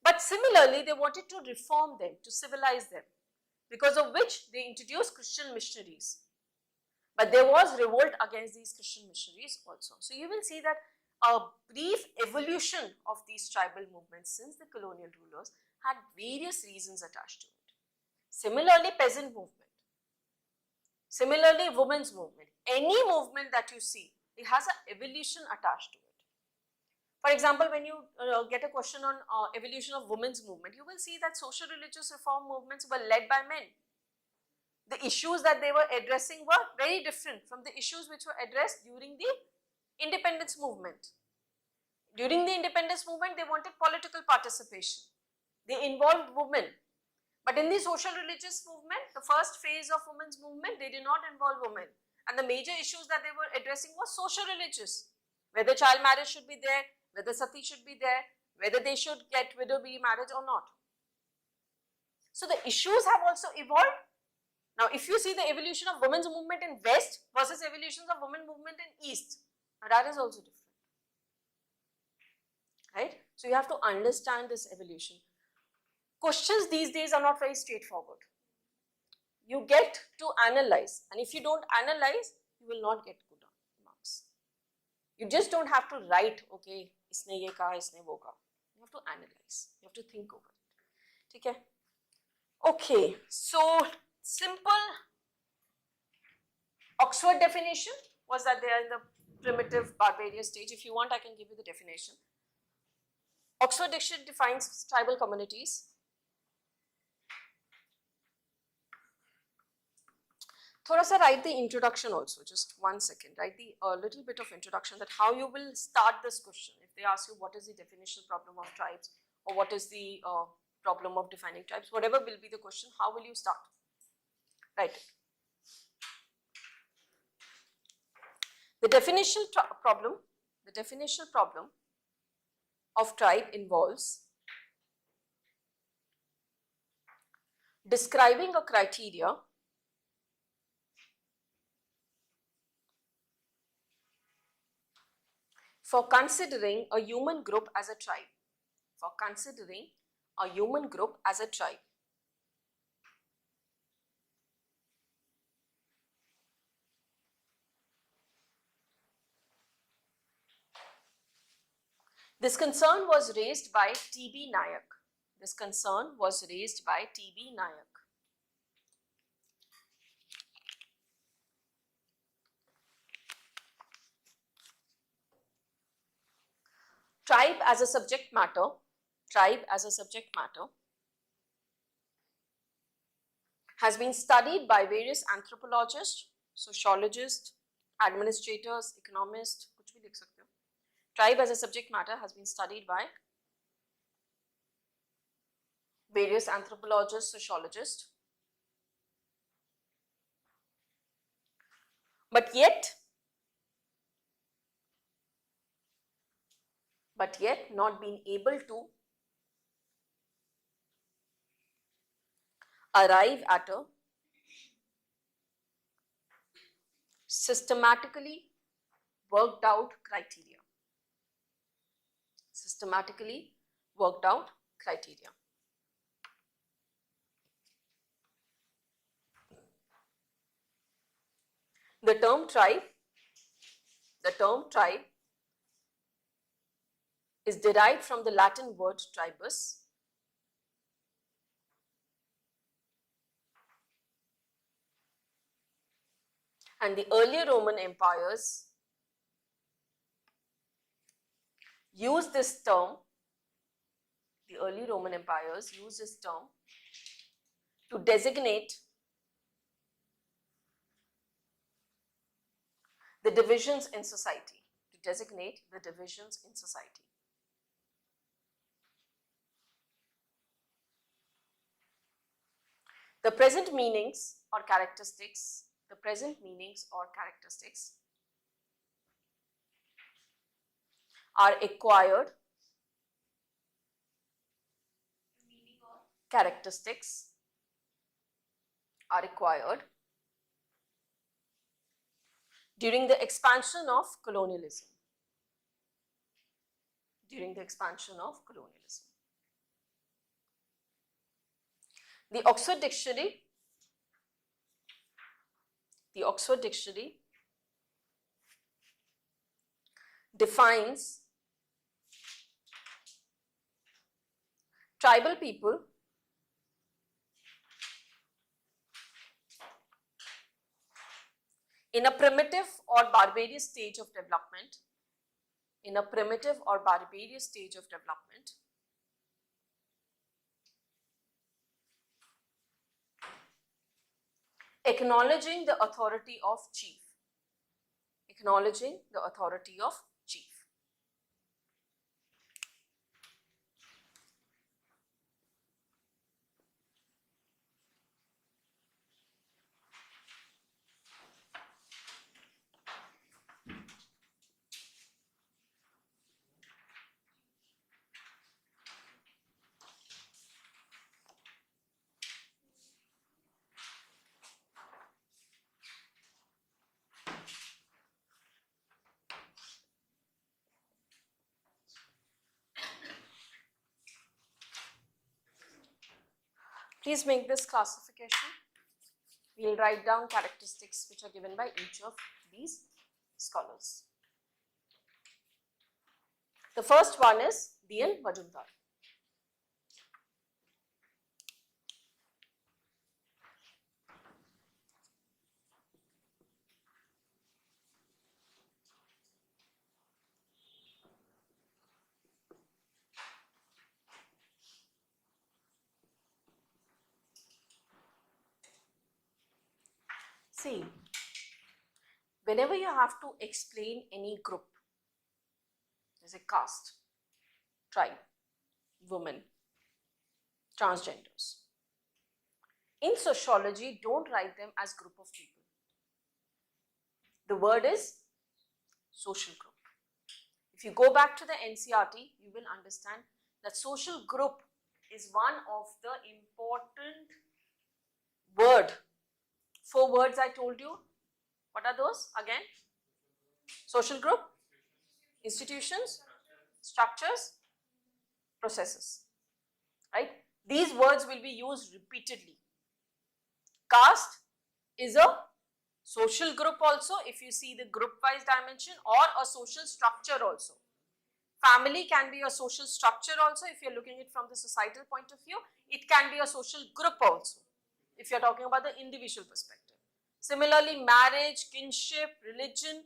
But similarly, they wanted to reform them, to civilize them, because of which they introduced Christian missionaries. But there was revolt against these Christian missionaries also. So you will see that a brief evolution of these tribal movements since the colonial rulers had various reasons attached to it. Similarly, peasant movement. Similarly, women's movement. Any movement that you see, it has an evolution attached to it. For example, when you get a question on evolution of women's movement, you will see that social religious reform movements were led by men. The issues that they were addressing were very different from the issues which were addressed during the independence movement. During the independence movement, they wanted political participation. They involved women. But in the social religious movement, the first phase of women's movement, they did not involve women. And the major issues that they were addressing was social religious. Whether child marriage should be there, whether sati should be there, whether they should get widow remarriage or not. So the issues have also evolved. Now, if you see the evolution of women's movement in West versus evolutions of women movement in East, that is also different. Right? So you have to understand this evolution. Questions these days are not very straightforward. You get to analyze, and if you don't analyze, you will not get good marks. You just don't have to write, okay, isne ye kaha, isne wo kaha. You have to analyze. You have to think over it. Okay? Okay, so simple Oxford definition was that they are in the primitive barbarous stage. If you want, I can give you the definition. Oxford Dictionary defines tribal communities. Thoda sa write the introduction also, just 1 second. Write the little bit of introduction that how you will start this question. If they ask you what is the definitional problem of tribes or what is the problem of defining tribes, whatever will be the question, how will you start? Write it. The definitional problem of tribe involves describing a criteria for considering a human group as a tribe. For considering a human group as a tribe. This concern was raised by T.B. Nayak. This concern was raised by T.B. Nayak. Tribe as a subject matter, has been studied by various anthropologists, sociologists, administrators, economists, कुछ भी लिख सकते हो. Tribe as a subject matter has been studied by various anthropologists, sociologists, but yet not being able to arrive at a systematically worked out criteria. Systematically worked out criteria. The term tribe is derived from the Latin word tribus, and the earlier Roman empires used this term the early Roman empires used this term to designate the divisions in society, The present meanings or characteristics are acquired characteristics are acquired during the expansion of colonialism. The Oxford Dictionary defines tribal people in a primitive or barbarous stage of development, acknowledging the authority of chief. Please make this classification. We'll write down characteristics which are given by each of these scholars. The first one is D.N. Majumdar. See, whenever you have to explain any group, there's a caste, tribe, women, transgenders. In sociology, don't write them as group of people. The word is social group. If you go back to the NCERT, you will understand that social group is one of the important word. 4 words I told you. What are those again? Social group, institutions, structures, processes. Right? These words will be used repeatedly. Caste is a social group also, if you see the group wise dimension, or a social structure also. Family can be a social structure also if you're looking at it from the societal point of view. It can be a social group also if you're talking about the individual perspective. Similarly, marriage, kinship, religion,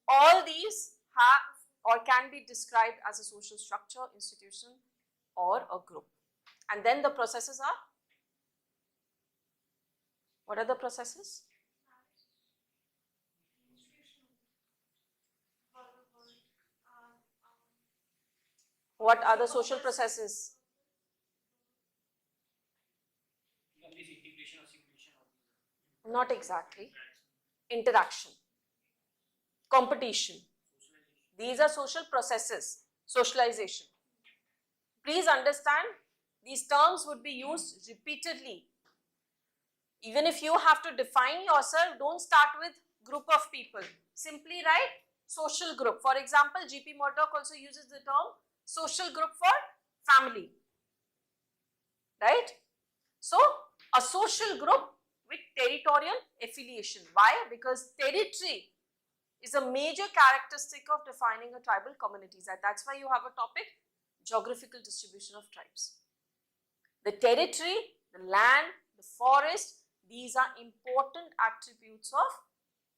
all these have or can be described as a social structure, institution, or a group. And then the processes are? What are the processes? What are the social processes? Not exactly. Interaction, competition. These are social processes, socialization. Please understand, these terms would be used repeatedly. Even if you have to define yourself, don't start with group of people. Simply write social group. For example, G.P. Murdoch also uses the term social group for family. Right? So, a social group with territorial affiliation. Why? Because territory is a major characteristic of defining a tribal communities. And that's why you have a topic, geographical distribution of tribes. The territory, the land, the forest, these are important attributes of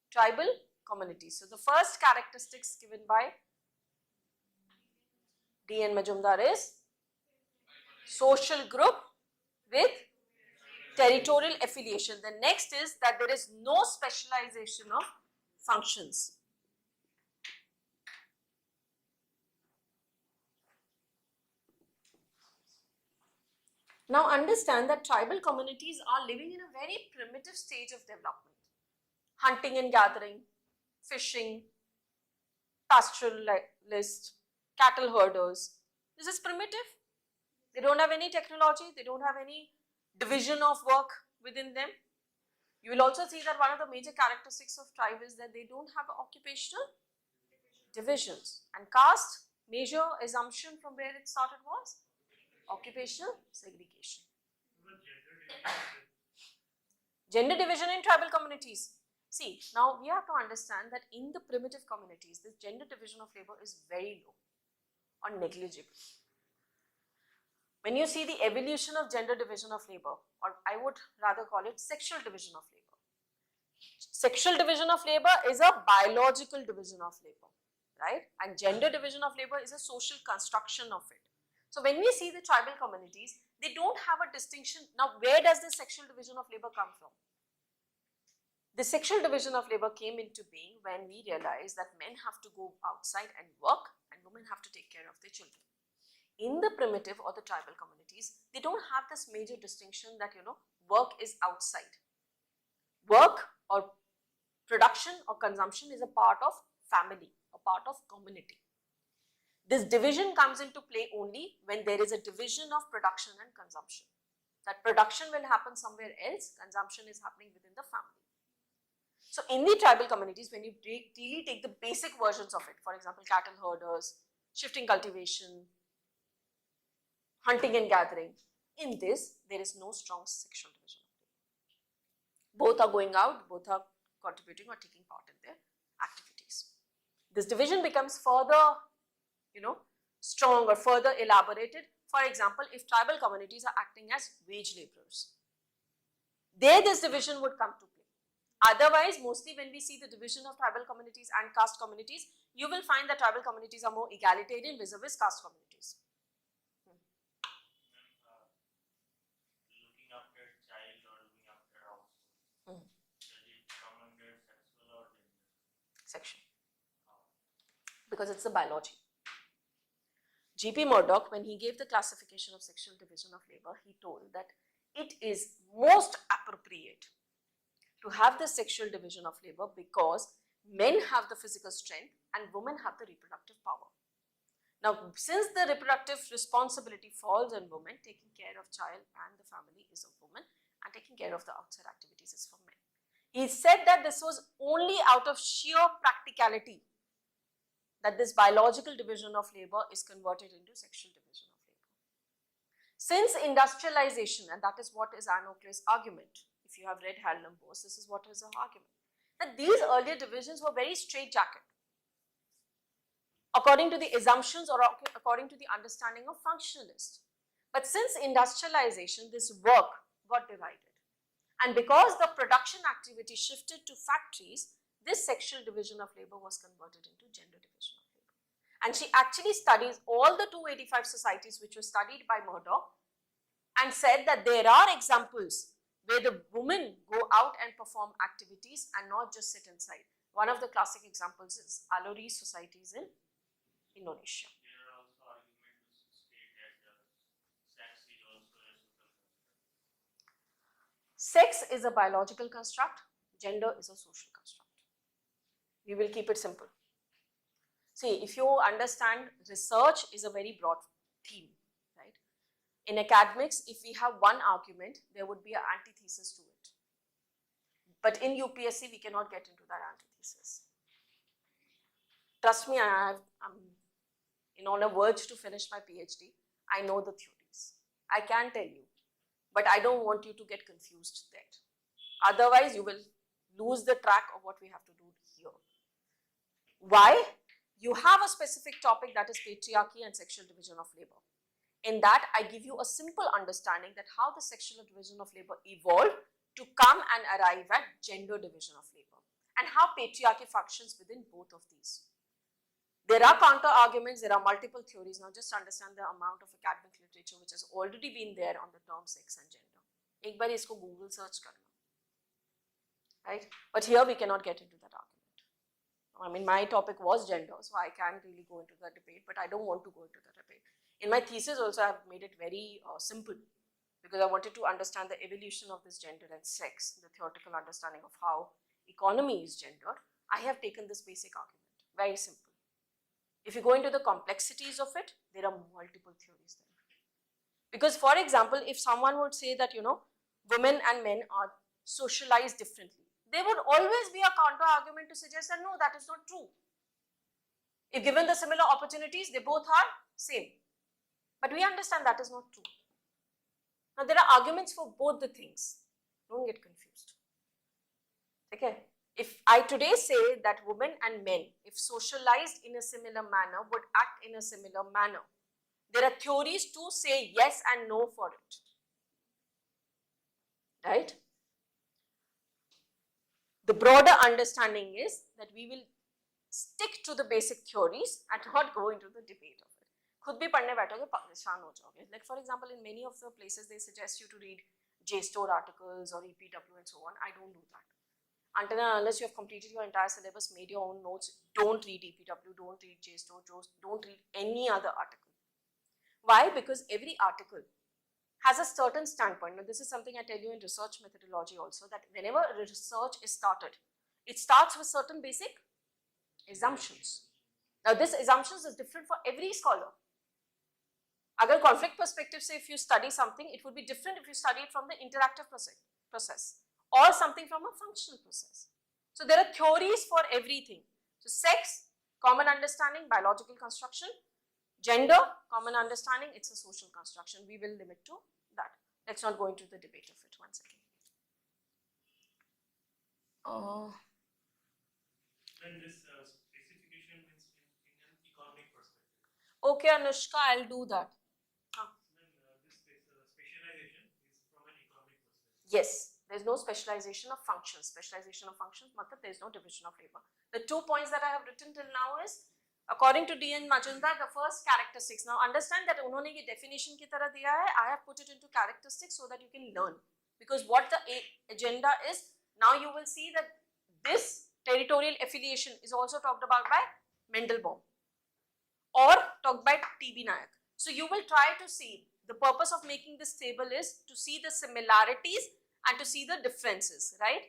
tribal communities. So, the first characteristics given by D.N. Majumdar is social group with territorial affiliation. The next is that there is no specialization of functions. Now understand that tribal communities are living in a very primitive stage of development. Hunting and gathering, fishing, pastoralists, cattle herders. This is primitive. They don't have any technology, they don't have any division of work within them. You will also see that one of the major characteristics of tribe is that they don't have occupational divisions. And caste, major assumption from where it started was occupational segregation. Gender division in tribal communities. See, now we have to understand that in the primitive communities, this gender division of labor is very low or negligible. When you see the evolution of gender division of labor, or I would rather call it sexual division of labor. Sexual division of labor is a biological division of labor, right? And gender division of labor is a social construction of it. So when we see the tribal communities, they don't have a distinction. Now, where does the sexual division of labor come from? The sexual division of labor came into being when we realized that men have to go outside and work and women have to take care of their children. In the primitive or the tribal communities, they don't have this major distinction that, work is outside. Work or production or consumption is a part of family, a part of community. This division comes into play only when there is a division of production and consumption. That production will happen somewhere else, consumption is happening within the family. So in the tribal communities, when you really take the basic versions of it, for example, cattle herders, shifting cultivation, hunting and gathering, in this, there is no strong sexual division. Both are going out, both are contributing or taking part in their activities. This division becomes further, strong or further elaborated. For example, if tribal communities are acting as wage laborers, there this division would come to play. Otherwise, mostly when we see the division of tribal communities and caste communities, you will find that tribal communities are more egalitarian vis-a-vis caste communities. Looking after a child or looking after a household, does it come under sexual or gender? Sexual. Because it's the biology. G.P. Murdoch, when he gave the classification of sexual division of labor, he told that it is most appropriate to have the sexual division of labor because men have the physical strength and women have the reproductive power. Now, since the reproductive responsibility falls on women, taking care of child and the family is of women and taking care of the outside activities is for men. He said that this was only out of sheer practicality that this biological division of labor is converted into sexual division of labor. Since industrialization, and that is what is Anocle's argument, if you have read Hal and Bose, this is what is her argument, that these earlier divisions were very straitjacket, according to the assumptions or according to the understanding of functionalists. But since industrialization, this work got divided. And because the production activity shifted to factories, this sexual division of labor was converted into gender division of labor. And she actually studies all the 285 societies which were studied by Murdoch and said that there are examples where the women go out and perform activities and not just sit inside. One of the classic examples is Alori societies in Indonesia. There are also arguments to state that sex is also a social construct. Sex is a biological construct, gender is a social construct. We will keep it simple. See, if you understand, research is a very broad theme, right? In academics, if we have one argument, there would be an antithesis to it. But in UPSC, we cannot get into that antithesis. Trust me, I'm on a verge to finish my PhD. I know the theories. I can tell you, but I don't want you to get confused there. Otherwise, you will lose the track of what we have to do here. Why? You have a specific topic that is patriarchy and sexual division of labor. In that, I give you a simple understanding that how the sexual division of labor evolved to come and arrive at gender division of labor and how patriarchy functions within both of these. There are counter arguments, there are multiple theories. Now just understand the amount of academic literature which has already been there on the term sex and gender. एक बार इसको Google search करना, right? But here we cannot get into that argument. I mean, my topic was gender, so I can't really go into that debate, but I don't want to go into that debate. In my thesis also, I've made it very simple, because I wanted to understand the evolution of this gender and sex, the theoretical understanding of how economy is gendered. I have taken this basic argument, very simple. If you go into the complexities of it, there are multiple theories there. Because for example, if someone would say that, you know, women and men are socialized differently, there would always be a counter argument to suggest that no, that is not true. If given the similar opportunities, they both are same. But we understand that is not true. Now there are arguments for both the things. Don't get confused. Okay. If I today say that women and men, if socialized in a similar manner, would act in a similar manner, there are theories to say yes and no for it. Right? The broader understanding is that we will stick to the basic theories and not go into the debate of it. खुद भी पढ़ने बैठोगे परेशान हो जाओगे. Like for example, in many of the places they suggest you to read JSTOR articles or EPW and so on. I don't do that. Until and unless you have completed your entire syllabus, made your own notes, don't read EPW, don't read JSTOR, don't read any other article. Why? Because every article has a certain standpoint. Now, this is something I tell you in research methodology also, that whenever research is started, it starts with certain basic assumptions. Now, this assumptions is different for every scholar. Agar conflict perspective say if you study something, it would be different if you study it from the interactive process or something from a functional process. So, there are theories for everything. So, sex, common understanding, biological construction. Gender, common understanding, it's a social construction. We will limit to that. Let's not go into the debate of it. One second. Then this specification means in an economic perspective. Okay, Anushka, I'll do that. Then this specialization is from an economic perspective. Yes, there's no specialization of functions. Specialization of functions, matlab there's no division of labor. The 2 points that I have written till now is, according to D.N. Majumdar, the first characteristics. Now understand that उन्होंने ये definition की तरह दिया है. I have put it into characteristics so that you can learn. Because what the agenda is, now you will see that this territorial affiliation is also talked about by Mendelbaum or talked by T.B. Nayak. So you will try to see, the purpose of making this table is to see the similarities and to see the differences, right?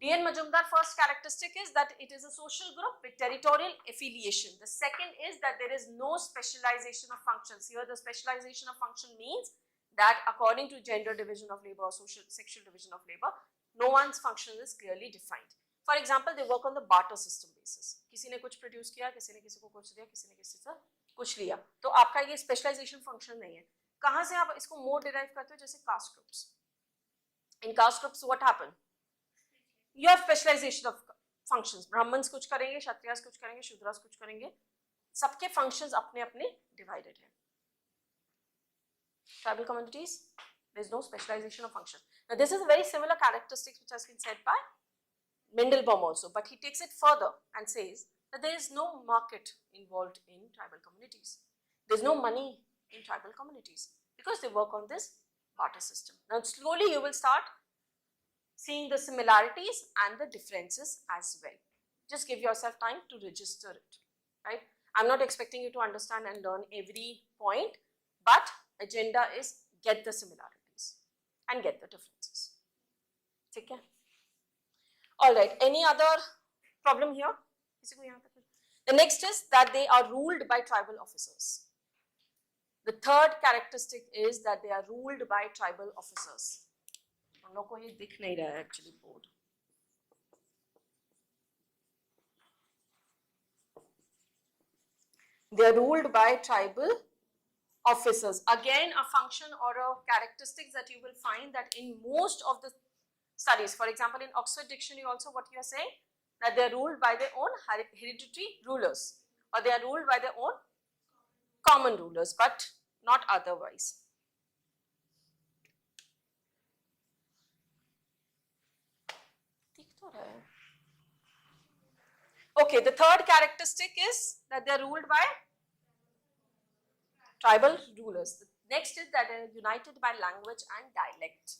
D.N. Majumdar first characteristic is that it is a social group with territorial affiliation. The second is that there is no specialization of functions. Here the specialization of function means that according to gender division of labor or sexual division of labor, no one's function is clearly defined. For example, they work on the barter system basis. किसी ने कुछ produce किया, किसी ने किसी को कुछ दिया, किसी ने किसी से कुछ लिया. तो आपका ये specialization function नहीं है. कहाँ से आप इसको more derive करते हो? जैसे caste groups. In caste groups, what happened? You have specialization of functions. Brahmins कुछ करेंगे, Kshatriyas कुछ करेंगे, Shudras कुछ करेंगे. सबके functions अपने-अपने divided हैं. Tribal communities, there is no specialization of function. Now, this is a very similar characteristic which has been said by Mendelbaum also, but he takes it further and says that there is no market involved in tribal communities. There is no money in tribal communities because they work on this barter system. Now, slowly you will start seeing the similarities and the differences as well. Just give yourself time to register it, right? I'm not expecting you to understand and learn every point, but agenda is get the similarities and get the differences. Okay? All right, any other problem here? The next is that they are ruled by tribal officers. The third characteristic is that they are ruled by tribal officers. हम लोग को ये दिख नहीं रहा है actually board. They are ruled by tribal officers. Again, a function or a characteristics that you will find that in most of the studies. For example, in Oxford Dictionary also what you are saying, that they are ruled by their own hereditary rulers or they are ruled by their own common rulers, but not otherwise. Okay, the third characteristic is that they are ruled by tribal rulers. The next is that they are united by language and dialect.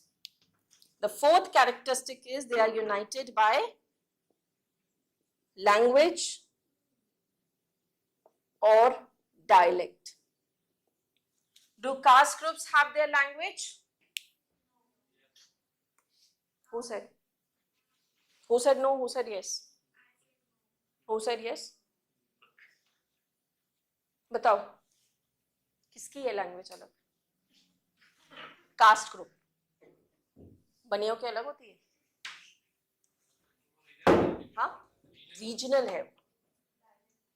The fourth characteristic is they are united by language or dialect. Do caste groups have their language? Who said? Who said no? Who said yes? Who said yes? बताओ किसकी है language अलग? Caste group बनियों की अलग होती है हाँ regional है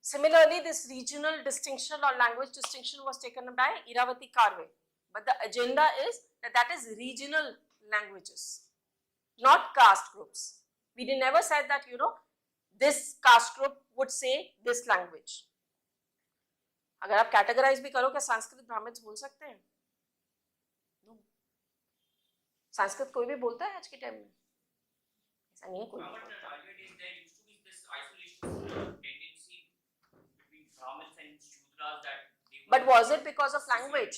Similarly, this regional distinction or language distinction was taken by Iravati Karve. But the agenda is that is regional languages, not caste groups. We never said that, this caste group would say this language. अगर आप categorize भी करो क्या संस्कृत ब्राह्मण बोल सकते हैं? No. Sanskrit कोई भी बोलता है आज के टाइम में? ऐसा नहीं है कोई. But was it because of language?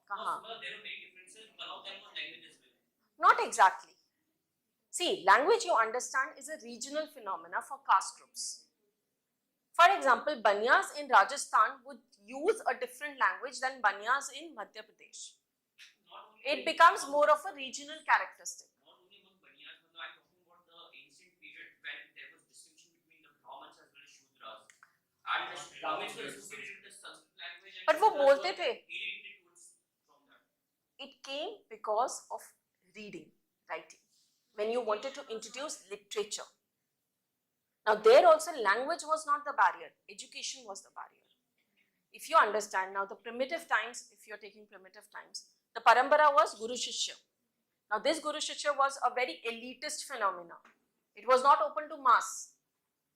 Kahan? There are many differences. One of them was language as well. Not exactly. See, language, you understand, is a regional phenomena for caste groups. For example, Banyas in Rajasthan would use a different language than Banyas in Madhya Pradesh. It becomes more of a regional characteristic. Not only among Banyas, but I'm talking about the ancient period when there was distinction between the Brahmins as well as Shudras. And the Brahmins were associated with the Sanskrit language. But वो बोलते थे. From that. It came because of reading, writing. When you wanted to introduce literature. Now there also language was not the barrier, education was the barrier. If you understand now the primitive times, if you are taking primitive times, the parambara was Guru Shishya. Now this Guru Shishya was a very elitist phenomena. It was not open to mass.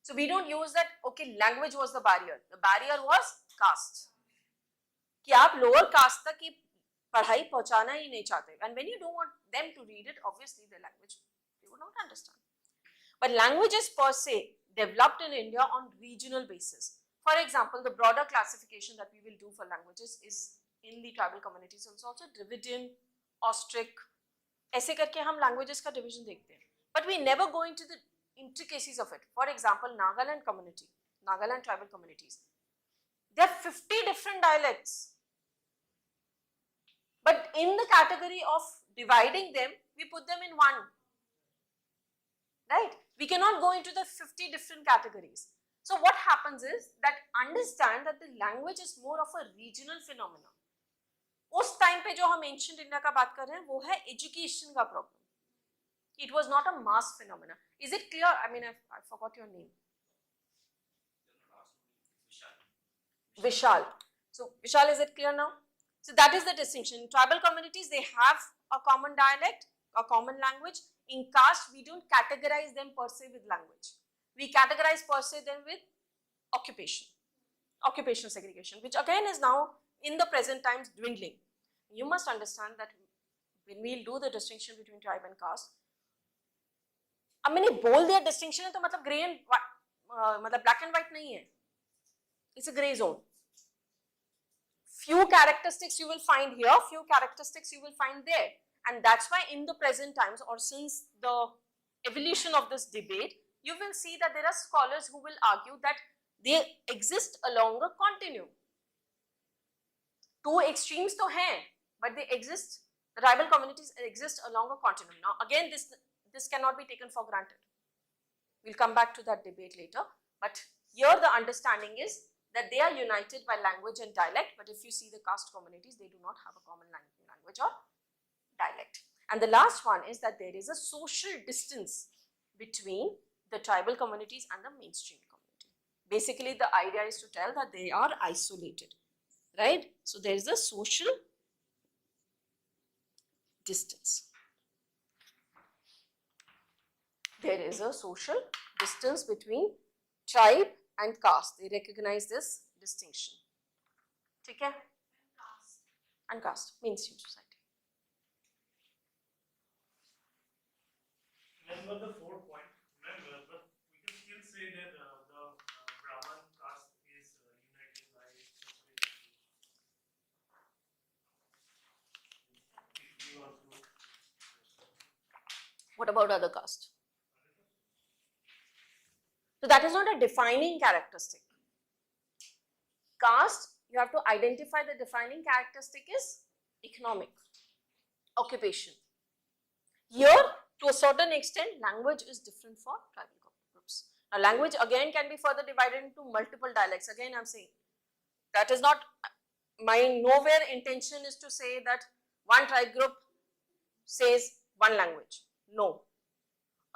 So we don't use that, okay, language was the barrier. The barrier was caste. कि आप lower caste तक की पढ़ाई पहुंचाना ही नहीं चाहते. And when you don't want them to read it, obviously the language, they would not understand. But languages per se developed in India on regional basis. For example, the broader classification that we will do for languages is in the tribal communities. It's also Dravidian, Austric. ऐसे करके हम languages का division देखते हैं. But we never go into the intricacies of it. For example, Nagaland community, Nagaland tribal communities. There are 50 different dialects. But in the category of dividing them, we put them in one. Right? We cannot go into the 50 different categories. So what happens is that understand that the language is more of a regional phenomena. उस time पे जो हम ancient India का बात कर रहे हैं वो है education का problem. It was not a mass phenomena. Is it clear? I mean, I forgot your name. Vishal. So Vishal, is it clear now? So that is the distinction. In tribal communities, they have a common dialect, a common language. In caste, we don't categorize them per se with language. We categorize per se them with occupation, occupational segregation, which again is now in the present times dwindling. You must understand that when we do the distinction between tribe and caste, अब मैंने बोल दिया distinction है तो मतलब grey and मतलब black and white नहीं है. It's a grey zone. Few characteristics you will find here, few characteristics you will find there. And that's why in the present times or since the evolution of this debate, you will see that there are scholars who will argue that they exist along a continuum. Two extremes to hain, but they exist, the tribal communities exist along a continuum. Now again, this cannot be taken for granted. We'll come back to that debate later. But here the understanding is that they are united by language and dialect, but if you see the caste communities, they do not have a common language or dialect. And the last one is that there is a social distance between the tribal communities and the mainstream community. Basically, the idea is to tell that they are isolated, right? So there is a social distance. There is a social distance between tribe and caste. They recognize this distinction. ठीक है? And caste, mainstream society. Remember the 4 point. Remember, but we can still say that about other caste? So that is not a defining characteristic. Caste, you have to identify the defining characteristic is economic, occupation. Here, to a certain extent, language is different for tribal groups. Now, language again can be further divided into multiple dialects. Again, I'm saying that is not my nowhere intention is to say that one tribe group says one language. No,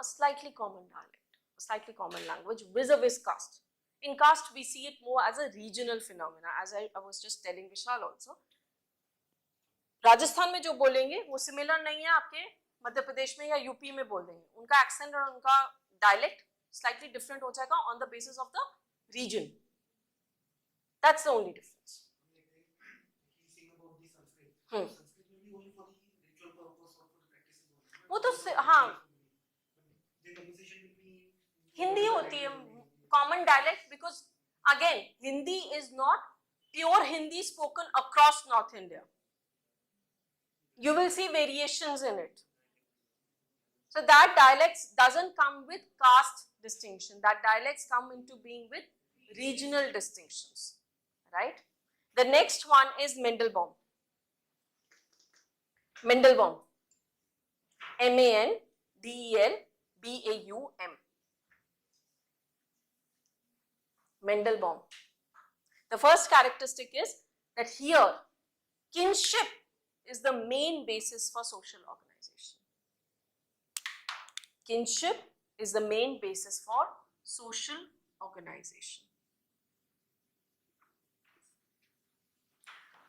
a slightly common dialect, a slightly common language vis-a-vis caste. In caste, we see it more as a regional phenomena, as I was just telling Vishal also. Rajasthan में जो बोलेंगे वो similar नहीं है आपके मध्य प्रदेश में या UP में बोल देंगे. उनका एक्सेंट और उनका डायलेक्ट slightly different हो जाएगा on the basis of the region. That's the only difference. He's saying about the Sanskrit. Sanskrit will be only for the ritual purpose or for the practices only. वो तो हाँ. The conversation will be. Hindi होती है common dialect because again Hindi is not pure Hindi spoken across North India. You will see variations in it. So that dialects doesn't come with caste distinction. That dialects come into being with regional distinctions, right? The next one is Mendelbaum. Mendelbaum. M-A-N-D-E-L-B-A-U-M. Mendelbaum. The first characteristic is that here kinship is the main basis for social organization. Kinship is the main basis for social organization.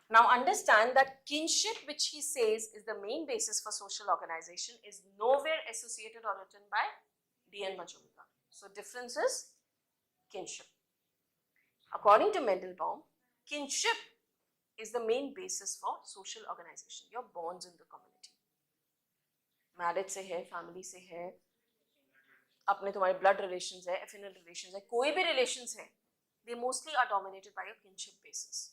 Now understand that kinship, which he says is the main basis for social organization, is nowhere associated or written by D.N. Majumdar. So difference is kinship. According to Mendelbaum, kinship is the main basis for social organization. Your bonds in the community. Marriage से है, family से है, अपने तुम्हारे blood relations है, affinal relations है, कोई भी relations है, they mostly are dominated by a kinship basis.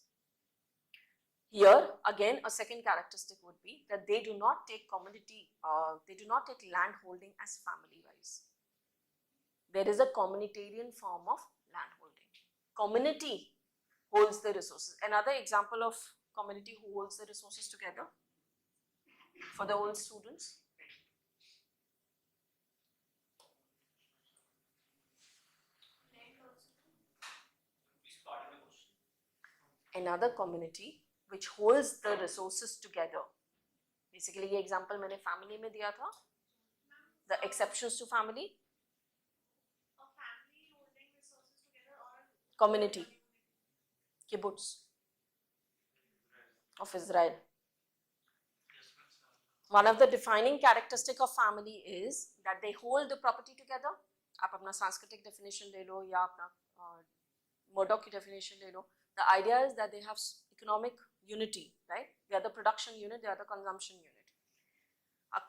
Here again a second characteristic would be that they do not take they do not take land holding as family wise. There is a communitarian form of land holding. Community holds the resources. Another example of community who holds the resources together for the old students. Another community which holds the resources together. Basically, ये example मैंने family में दिया था. The exceptions to family. A family holding resources together or Community. Kibbutz of Israel. One of the defining characteristic of family is that they hold the property together. आप अपना सांस्कृतिक definition ले लो या अपना Murdoch की definition ले लो. The idea is that they have economic unity, right? They are the production unit, they are the consumption unit.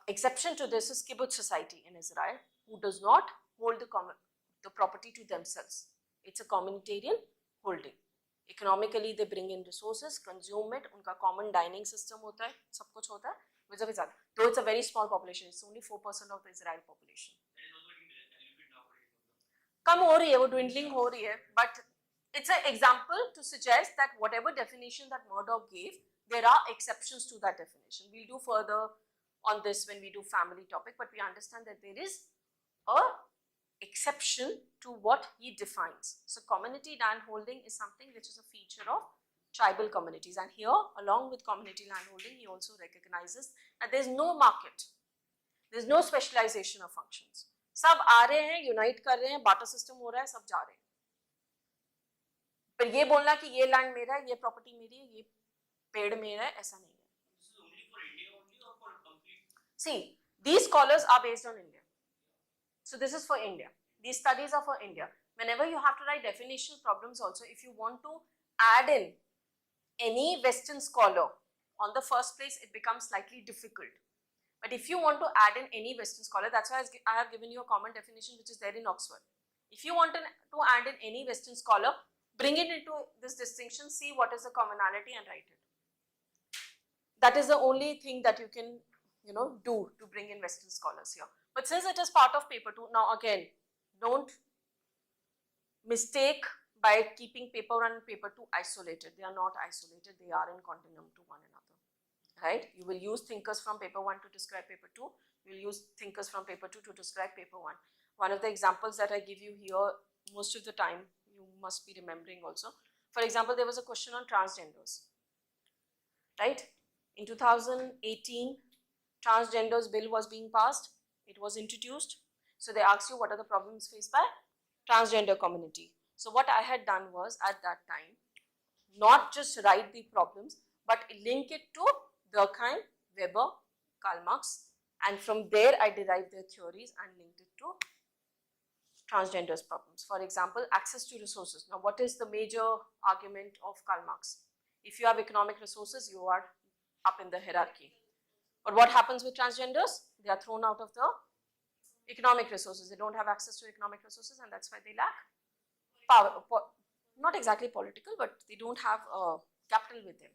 Exception to this is kibbutz society in Israel, who does not hold the property to themselves. It's a communitarian holding. Economically, they bring in resources, consume it, उनका common dining system होता है, सब कुछ होता है. Though it's a very small population, it's only 4% of the Israel population. कम हो रही है, वो dwindling हो रही है, but it's an example to suggest that whatever definition that Murdoch gave, there are exceptions to that definition. We'll do further on this when we do family topic, but we understand that there is a exception to what he defines. So community land holding is something which is a feature of tribal communities, and here along with community land holding, he also recognizes that there is no market, there is no specialization of functions. सब आ रहे हैं, unite कर रहे हैं, barter system हो रहा है, सब जा रहे हैं. पर ये बोलना कि ये लैंड मेरा है, ये प्रॉपर्टी मेरी है, ये पेड़ मेरा है, ऐसा नहीं है. This is only for India only or for complete? See, these scholars are based on India. So this is for India. These studies are for India. Whenever you have to write definition problems also, if you want to add in any Western scholar on the first place, it becomes slightly difficult. But if you want to add in any Western scholar, that's why I have given you a common definition which is there in Oxford. If you want to add in any Western scholar, bring it into this distinction, see what is the commonality and write it. That is the only thing that you can, do to bring in Western scholars here. But since it is part of paper 2, now again, don't mistake by keeping paper 1 and paper 2 isolated. They are not isolated, they are in continuum to one another, right? You will use thinkers from paper 1 to describe paper 2, you will use thinkers from paper 2 to describe paper 1. One of the examples that I give you here, most of the time, you must be remembering also. For example, there was a question on transgenders, right? In 2018, transgenders bill was being passed, it was introduced. So they asked you what are the problems faced by transgender community. So what I had done was at that time, not just write the problems, but link it to Durkheim, Weber, Karl Marx, and from there I derived their theories and linked it to transgenders problems. For example, access to resources. Now what is the major argument of Karl Marx? If you have economic resources, you are up in the hierarchy. But what happens with transgenders? They are thrown out of the economic resources. They don't have access to economic resources, and that's why they lack power. Not exactly political, but they don't have capital with them,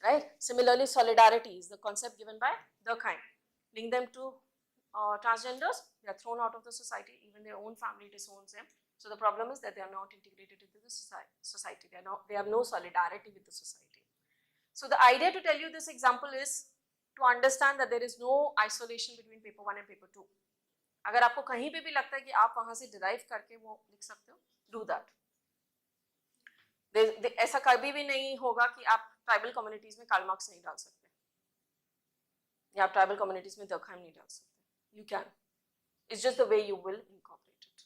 right? Similarly, solidarity is the concept given by Durkheim. Link them to transgenders, they are thrown out of the society, even their own family disowns them. So the problem is that they are not integrated into the society. They have no solidarity with the society. So the idea to tell you this example is to understand that there is no isolation between paper 1 and paper 2. अगर आपको कहीं पे भी लगता है कि आप वहां से derive करके वो लिख सकते हो, do that. ऐसा कभी भी नहीं होगा कि आप ट्राइबल कम्युनिटीज में कार्ल मार्क्स नहीं डाल सकते या आप ट्राइबल कम्युनिटीज में दरखाइम नहीं डाल सकते. You can. It's just the way you will incorporate it.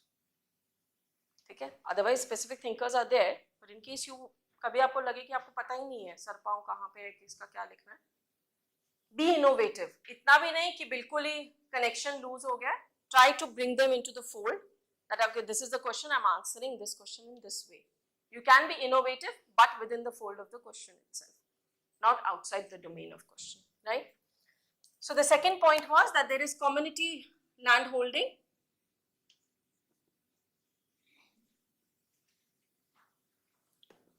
ठीक है? Otherwise, specific thinkers are there, but in case you कभी आपको लगे कि आपको पता ही नहीं है सर पाँव कहाँ पे है, किसका क्या लिखना है, be innovative. इतना भी नहीं कि बिल्कुल ही connection lose हो गया. Try to bring them into the fold. That okay, this is the question, I'm answering this question in this way. You can be innovative, but within the fold of the question itself, not outside the domain of question, right? So the second point was that there is community land holding.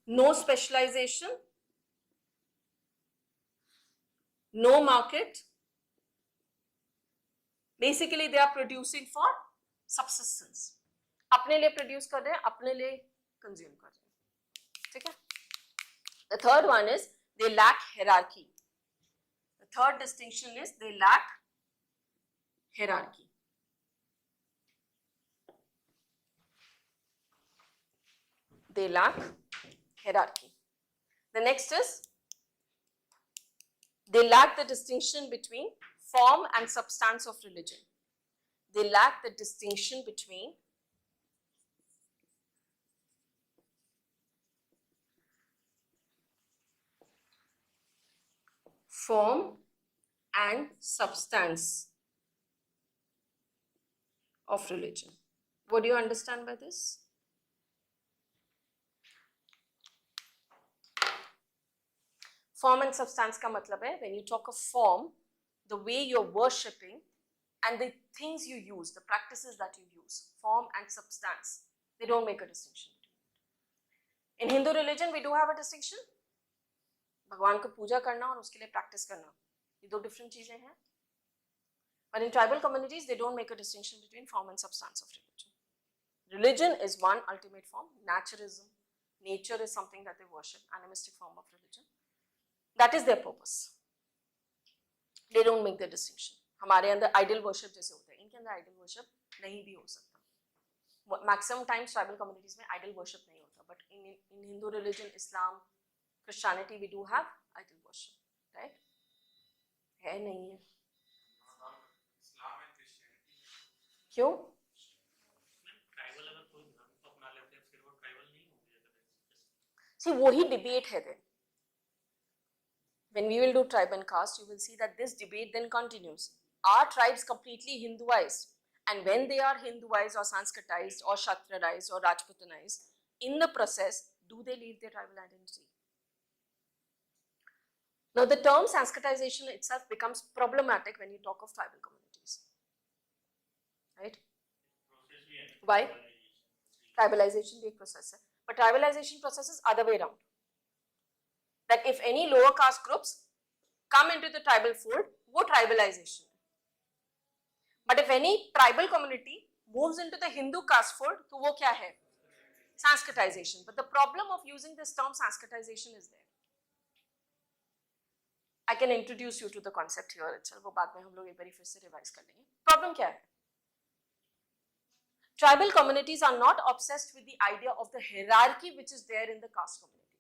No specialization, no market. Basically, they are producing for subsistence. अपने लिए produce कर रहे हैं, अपने लिए consume कर रहे हैं. ठीक है? The third one is they lack hierarchy. The third distinction is they lack hierarchy. They lack hierarchy. The next is they lack the distinction between form and substance of religion. They lack the distinction between form and substance of religion. What do you understand by this? Form and substance का मतलब है, when you talk of form, the way you're worshipping and the things you use, the practices that you use, form and substance, they don't make a distinction. In Hindu religion, we do have a distinction. भगवान को पूजा करना और उसके लिए practice करना, ये दो different चीजें हैं. But in tribal communities, they don't make a distinction between form and substance of religion. Religion is one ultimate form, naturism. Nature is something that they worship, animistic form of religion. That is their purpose. They don't make the distinction. हमारे अंदर idol worship जैसे होता है, इनके अंदर idol worship नहीं भी हो सकता. Maximum times tribal communities में idol worship नहीं होता, but in Hindu religion, Islam, Christianity, we do have idol worship, right? है नहीं है? क्यों? See, वही debate है then. When we will do tribe and caste, you will see that this debate then continues. Are tribes completely Hinduized? And when they are Hinduized or Sanskritized or Kshatriyized or Rajputanized, in the process, do they leave their tribal identity? Now, the term Sanskritization itself becomes problematic when you talk of tribal communities. Right? Why? Tribalization भी एक process है. But tribalization process is other way around. That if any lower caste groups come into the tribal fold, वो tribalization है. But if any tribal community moves into the Hindu caste fold, तो वो क्या है? Sanskritization. But the problem of using this term Sanskritization is there. I can introduce you to the concept here itself. वो बाद में हम लोग एक बारी फिर से रिवाइज कर लेंगे. Problem क्या है? Tribal communities are not obsessed with the idea of the hierarchy which is there in the caste community.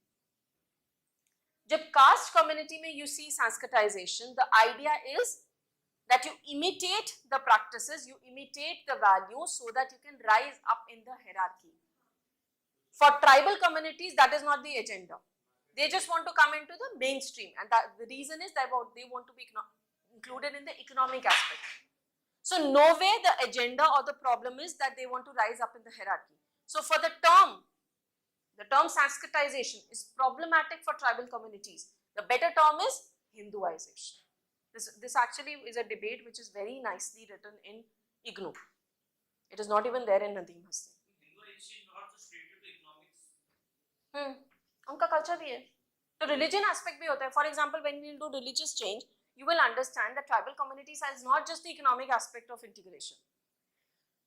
जब caste community में you see Sanskritization, the idea is that you imitate the practices, you imitate the values so that you can rise up in the hierarchy. For tribal communities, that is not the agenda. They just want to come into the mainstream, and that the reason is that they want to be included in the economic aspect. So nowhere the agenda or the problem is that they want to rise up in the hierarchy. So for the term Sanskritization is problematic for tribal communities. The better term is Hinduization. This actually is a debate which is very nicely written in IGNOU. It is not even there in Nadeem Hussain. Hinduization is not just related to economics. उनका culture भी है. तो religion aspect भी होता है. For example, when we do religious change, you will understand that tribal communities has not just the economic aspect of integration.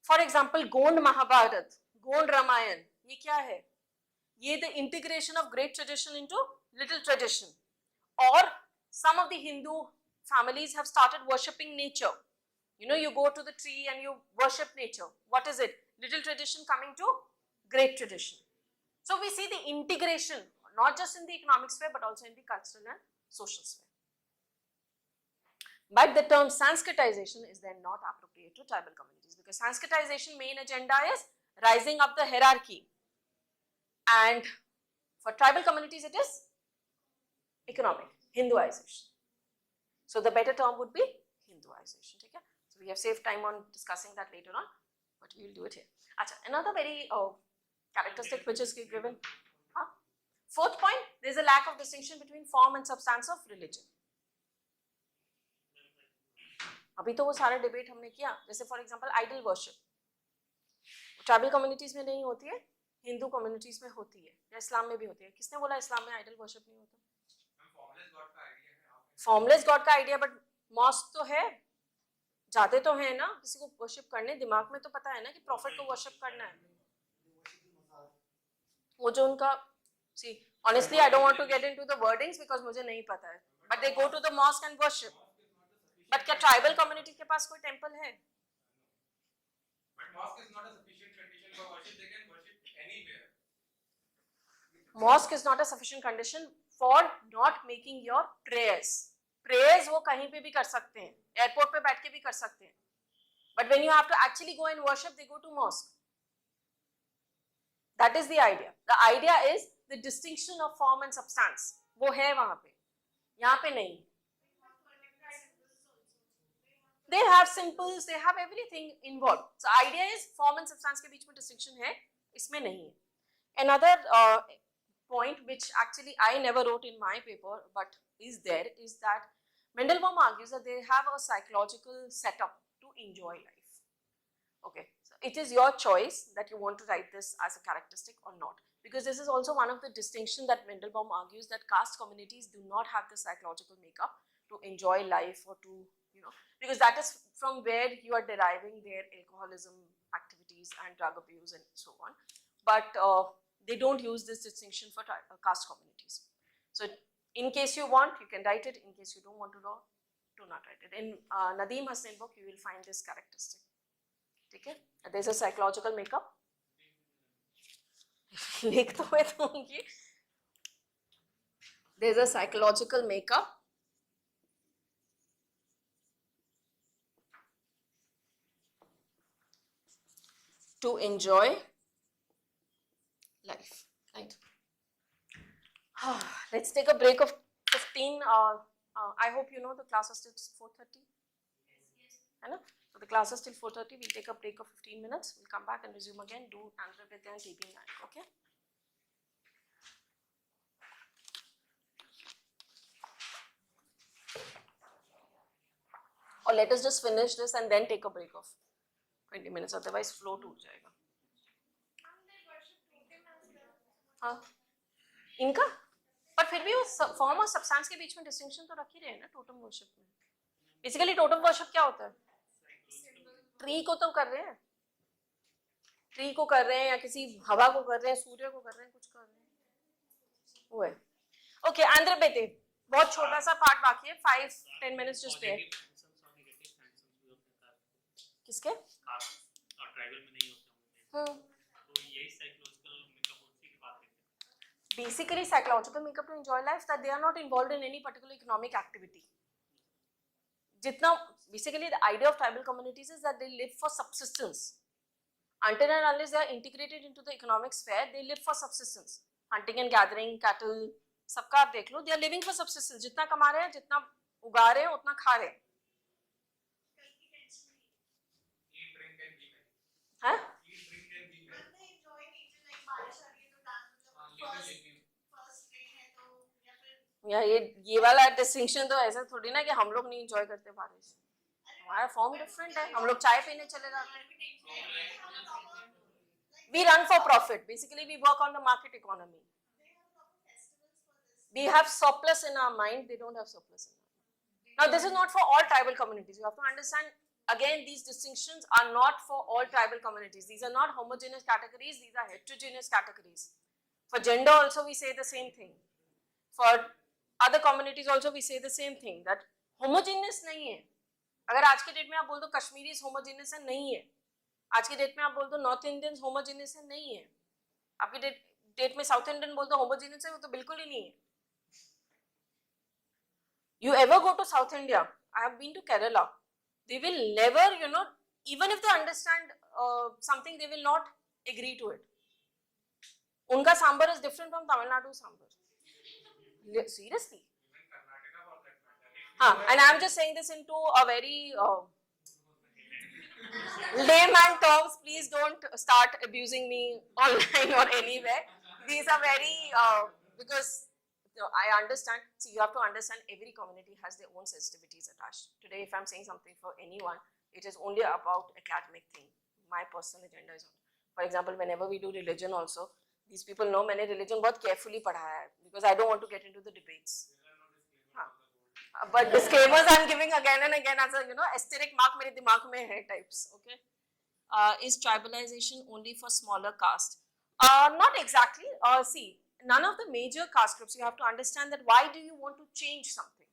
For example, Gond Mahabharat, Gond Ramayan, ये क्या है? ये the integration of great tradition into little tradition. Or some of the Hindu families have started worshipping nature. You know, you go to the tree and you worship nature. What is it? Little tradition coming to great tradition. So we see the integration, not just in the economic sphere, but also in the cultural and social sphere. But the term Sanskritization is then not appropriate to tribal communities, because Sanskritization main agenda is rising up the hierarchy. And for tribal communities, it is economic, Hinduization. So the better term would be Hinduization. Okay? So we have saved time on discussing that later on, but we will do it here. Achha, another very characteristic which is given. Fourth point, there is a lack of distinction between form and substance of religion. अभी तो वो सारे debate हमने किया. जैसे for example idol worship tribal communities में नहीं होती है, हिंदू कम्युनिटीज में होती है, या इस्लाम में भी होती है. किसने बोला इस्लाम में आइडल वर्शिप नहीं होता? फॉर्मलेस गॉड का आइडिया, बट मॉस्क तो है, जाते तो हैं ना किसी को वर्शिप करने. दिमाग में तो पता है ना कि प्रॉफिट को वर्शिप करना है. वो जो उनका सी honestly I don't want to get into the wordings because मुझे नहीं पता है, but they go to the mosque and worship. But क्या ट्राइबल कम्युनिटी के पास कोई टेंपल है? But mosque is not a sufficient condition for worship. They can worship anywhere. Mosque is not a sufficient condition for not making your prayers. Prayers वो कहीं पे भी कर सकते हैं, एयरपोर्ट पे बैठ के भी कर सकते हैं. But when you have to actually go and worship, they go to mosque. That is the idea. The idea is the distinction of form and substance. वो है वहाँ पे, यहाँ पे नहीं. They have symbols, they have everything involved. So idea is form and substance के बीच में distinction है, इसमें नहीं है. Another point which actually I never wrote in my paper but is there is that Mandelbaum argues that they have a psychological setup to enjoy life. Okay, so it is your choice that you want to write this as a characteristic or not, because this is also one of the distinction that Mandelbaum argues, that caste communities do not have the psychological makeup to enjoy life or to, you know, because that is from where you are deriving their alcoholism activities and drug abuse and so on. But they don't use this distinction for caste communities. So in case you want, you can write it. In case you don't want to know, do not write it. In Nadeem Hussain book, you will find this characteristic. Okay? There is a psychological makeup. There is a psychological makeup. To enjoy life, right? Let's take a break of 15. I hope you know the class is till 4:30. Yes. I know. So the class is till 4:30. We'll take a break of 15 minutes. We'll come back and resume again. Do Andhra Vidya and TB 9. Okay. Or let us just finish this and then take a break of 20 minutes. Otherwise, flow टूट जाएगा. हाँ, इनका, पर फिर भी वो form और substance के बीच में डिस्टिंक्शन तो रख ही रहे हैं ना टोटम वर्शिप में. बेसिकली टोटम वर्शिप क्या होता है? ट्री को तो कर रहे हैं, ट्री को कर रहे हैं या किसी हवा को कर रहे हैं, सूर्य को कर रहे हैं, कुछ कर रहे हैं वो है. ओके आंध्र बेटे, बहुत छोटा सा पार्ट बाकी है, 5-10 मिनट्स जस्ट देयर. किसके? ट्राइबल में नहीं होते होंगे तो यही साइकोलॉजिकल मेकअप उसी की बात करते हैं. Basically psychological makeup to enjoy life, that they are not involved in any particular economic activity. Jitna basically the idea of tribal communities is that they live for subsistence. Until and unless they are integrated into the economic sphere, they live for subsistance. Hunting and gathering, cattle, सबका आप देख लो, they are living for subsistence. जितना कमा रहे हैं, जितना उगा रहे हैं, उतना खा रहे हैं. Eat, drink and be merry. हैं? Eat, drink and be merry. करते enjoy nature like बारिश आ रही है तो डांस मतलब first rain है तो या फिर या ये वाला डिस्टिंक्शन तो ऐसा थोड़ी ना कि हम लोग नहीं एंजॉय करते बारिश. हमारा फॉर्म डिफरेंट है, हम लोग चाय पीने चले जाते हैं. We run for profit. Basically, we work on the market economy. We have surplus in our mind. They don't have surplus in our mind. Now, this is not for all tribal communities. You have to understand. Again, these distinctions are not for all tribal communities. These are not homogeneous categories. These are heterogeneous categories. For gender, also we say the same thing. For other communities, also we say the same thing. That homogeneous नहीं है. अगर आज के date में आप बोल दो Kashmiris homogeneous है, नहीं है. आज के डेट में आप बोल दो नॉर्थ इंडियंस होमोजेनियस है, नहीं है. आपके डेट में साउथ इंडियन बोल दो होमोजेनियस है, वो तो बिल्कुल ही नहीं है. You ever go to South India? I have been to Kerala. They will never, even if they understand something, they will not agree to it. उनका sambar is different from Tamil Nadu sambar. Seriously. Even Karnataka for that matter. हाँ, and I'm just saying this into a very layman terms. Please don't start abusing me online or anywhere. These are very because I understand. See, you have to understand every community has their own sensitivities attached. Today, if I'm saying something for anyone, it is only about academic thing. My personal agenda is on. For example, whenever we do religion, also these people know मैंने religion बहुत carefully पढ़ाया है because I don't want to get into the debates. But disclaimers I'm giving again and again as a asterisk mark मेरे दिमाग में है types. Okay. Is tribalization only for smaller caste? Not exactly. See, none of the major caste groups. You have to understand that why do you want to change something?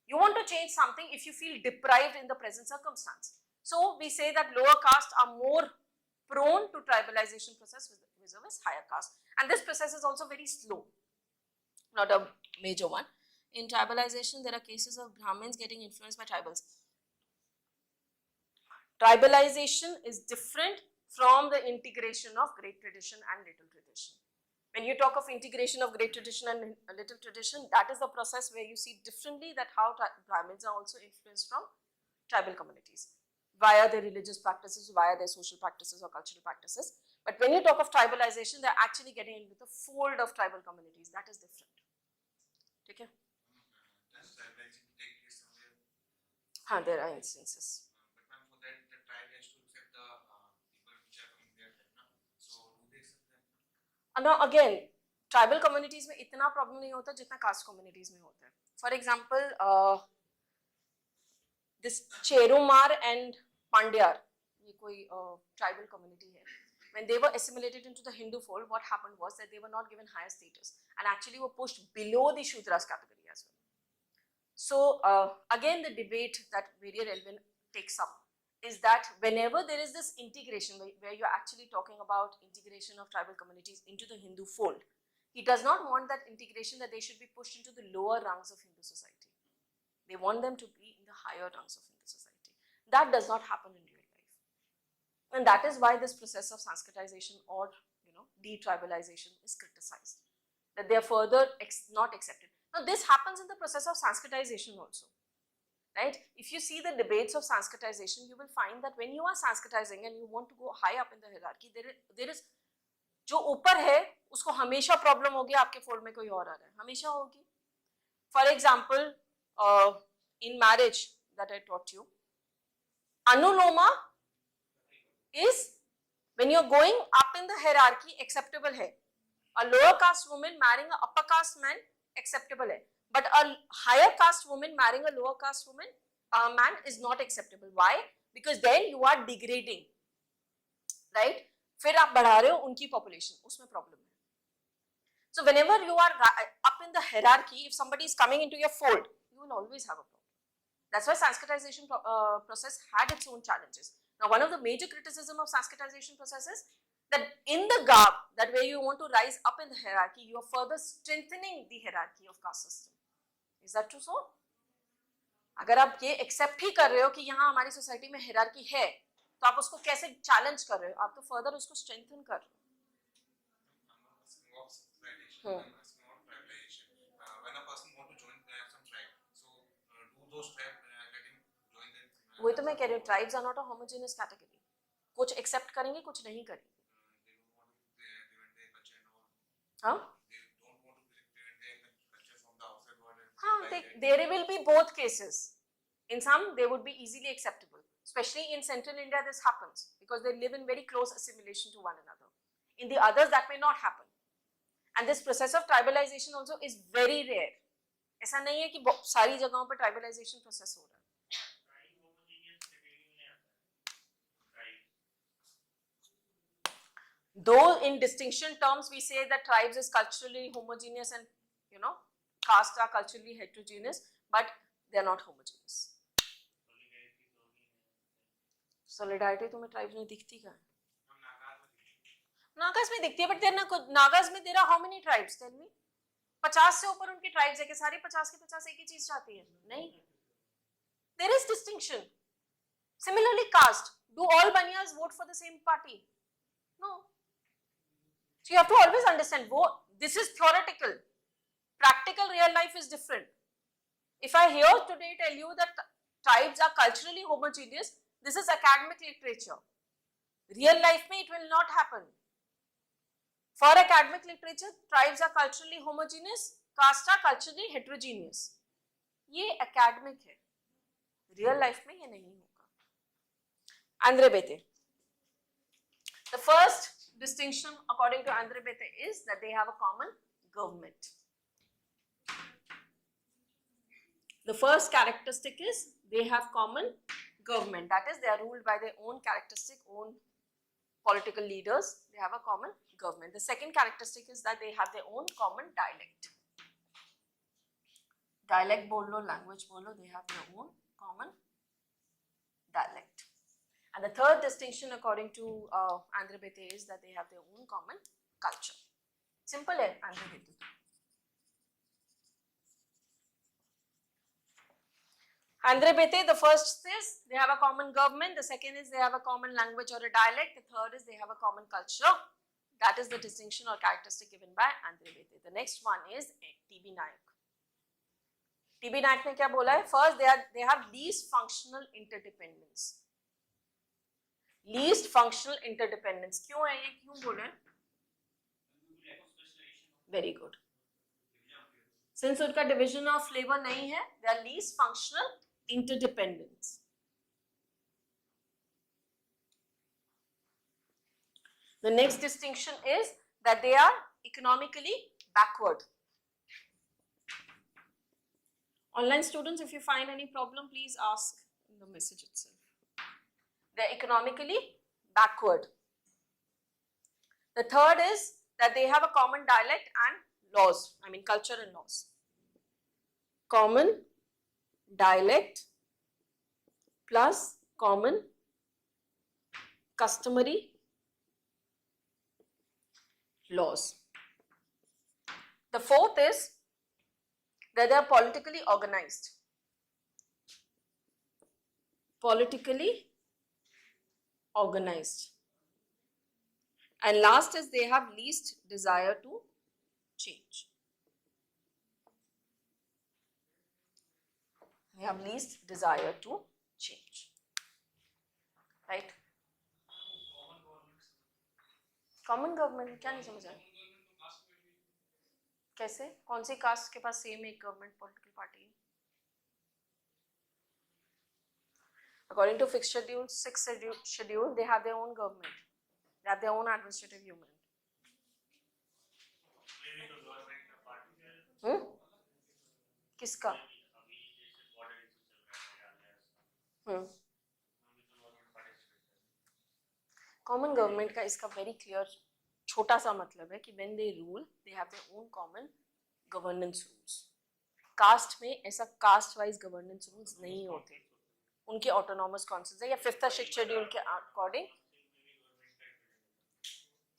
You want to change something if you feel deprived in the present circumstance. So we say that lower caste are more prone to tribalization process versus higher caste, and this process is also very slow. Not a major one. In tribalization, there are cases of Brahmins getting influenced by tribals. Tribalization is different from the integration of great tradition and little tradition. When you talk of integration of great tradition and little tradition, that is the process where you see differently that how Brahmins are also influenced from tribal communities via their religious practices, via their social practices or cultural practices. But when you talk of tribalization, they're actually getting into the fold of tribal communities. That is different. Okay? Does tribalization take place somewhere? There are instances. But ma'am, for that, the tribe has to accept the people which are coming there, right? So do they accept them? Now again, tribal communities में इतना problem नहीं होता जितना caste communities में होता है. For example, this Cherumar and Pandyar, ये कोई tribal community है. When they were assimilated into the Hindu fold, what happened was that they were not given higher status and actually were pushed below the Shudras category as well. So again, the debate that Varier Elvin takes up is that whenever there is this integration where you're actually talking about integration of tribal communities into the Hindu fold, he does not want that integration that they should be pushed into the lower rungs of Hindu society. They want them to be in the higher rungs of Hindu society. That does not happen in real life. And that is why this process of Sanskritization or detribalization is criticized. That they are further not accepted. Now this happens in the process of Sanskritization also. Right? If you see the debates of Sanskritization, you will find that when you are Sanskritizing and you want to go high up in the hierarchy, there is जो ऊपर है उसको हमेशा problem होगी आपके fold में कोई और आ रहा है, हमेशा होगी. For example in marriage that I taught you, anuloma is when you're going up in the hierarchy acceptable है. A lower caste woman marrying an upper caste man acceptable है, but a higher caste woman marrying a lower caste woman man is not acceptable. Why? because then you are degrading, right? फिर आप बढ़ा रहे हो उनकी population, उसमें problem है. So whenever you are up in the hierarchy, if somebody is coming into your fold, you will always have a problem. That's why Sanskritization process had its own challenges. Now, one of the major criticism of Sanskritization process is that in the gap, that where you want to rise up in the hierarchy, you are further strengthening the hierarchy of caste system. Is that true so? अगर आप ये accept ही कर रहे हो कि यहाँ हमारी society में हायरार्की है, तो आप उसको कैसे चैलेंज कर रहे हो? आप तो फर्दर उसको स्ट्रेंथन कर रहे हो. I'm asking about tribalization. When a person want to join some tribe, so do those tribe let him join them? वही तो मैं कह रही हूँ, tribes are not a homogeneous category. कुछ एक्सेप्ट करेंगे, कुछ नहीं करेंगे. हाँ, there will be both cases. In some, they would be easily acceptable. Especially in central India, this happens because they live in very close assimilation to one another. In the others, that may not happen. And this process of tribalization also is very rare. ऐसा नहीं है कि सारी जगहों पर tribalization process हो रहा है. Though in distinction terms we say that tribes is culturally homogeneous and castes are culturally heterogeneous, but they are not homogeneous. Solidarity तुम्हें tribes में दिखती क्या है? नागास में दिखती है, but नागास में there are how many tribes? Tell me. 50 से ऊपर उनकी tribes है कि सारी 50 के 50 एक ही चीज चाहती है? नहीं. There is distinction. Similarly, caste. Do all Baniyas vote for the same party? No. So you have to always understand, this is theoretical. Practical real life is different. If I here today tell you that tribes are culturally homogeneous, this is academic literature. Real life में it will not happen. For academic literature, tribes are culturally homogeneous, castes are culturally heterogeneous. ये academic है. Real life में ये नहीं होगा. Andre Bete. The first distinction according to Andre Bete is that they have a common government. The first characteristic is they have common government. That is, they are ruled by their own characteristic, own political leaders. They have a common government. The second characteristic is that they have their own common dialect. Dialect bolo, language bolo, they have their own common dialect. And the third distinction according to Andre Bete is that they have their own common culture. Simple है Andre Bete. Andre Bete, the first is they have a common government, the second is they have a common language or a dialect, the third is they have a common culture. That is the distinction or characteristic given by Andre Bete. The next one is TB Nayak. TB Nayak ने क्या बोला है? First, they have least functional interdependence. Least functional interdependence. क्यों है ये? क्यों बोले? Very good. Since उनका division of labor नहीं है, they are least functional interdependence. The next distinction is that they are economically backward. Online students, if you find any problem, please ask in the message itself. They are economically backward. The third is that they have a common dialect and laws, culture and laws. Common dialect plus common customary laws. The fourth is that they are politically organized. Politically organized. And last is they have least desire to change. They have least desire to change. Right? Common government क्या नहीं समझा? कैसे? कौन सी cast के पास same एक government political party है? According to sixth schedule, they have their own government. They have their own administrative unit. किसका? Common government का इसका वेरी क्लियर छोटा सा मतलब है कि when they rule they have their own common governance rules. Caste में ऐसा कास्ट वाइज गवर्नेंस रूल्स नहीं होते, उनके ऑटोनॉमस काउंसिल्स है या फिफ्थ शेड्यूल के अकॉर्डिंग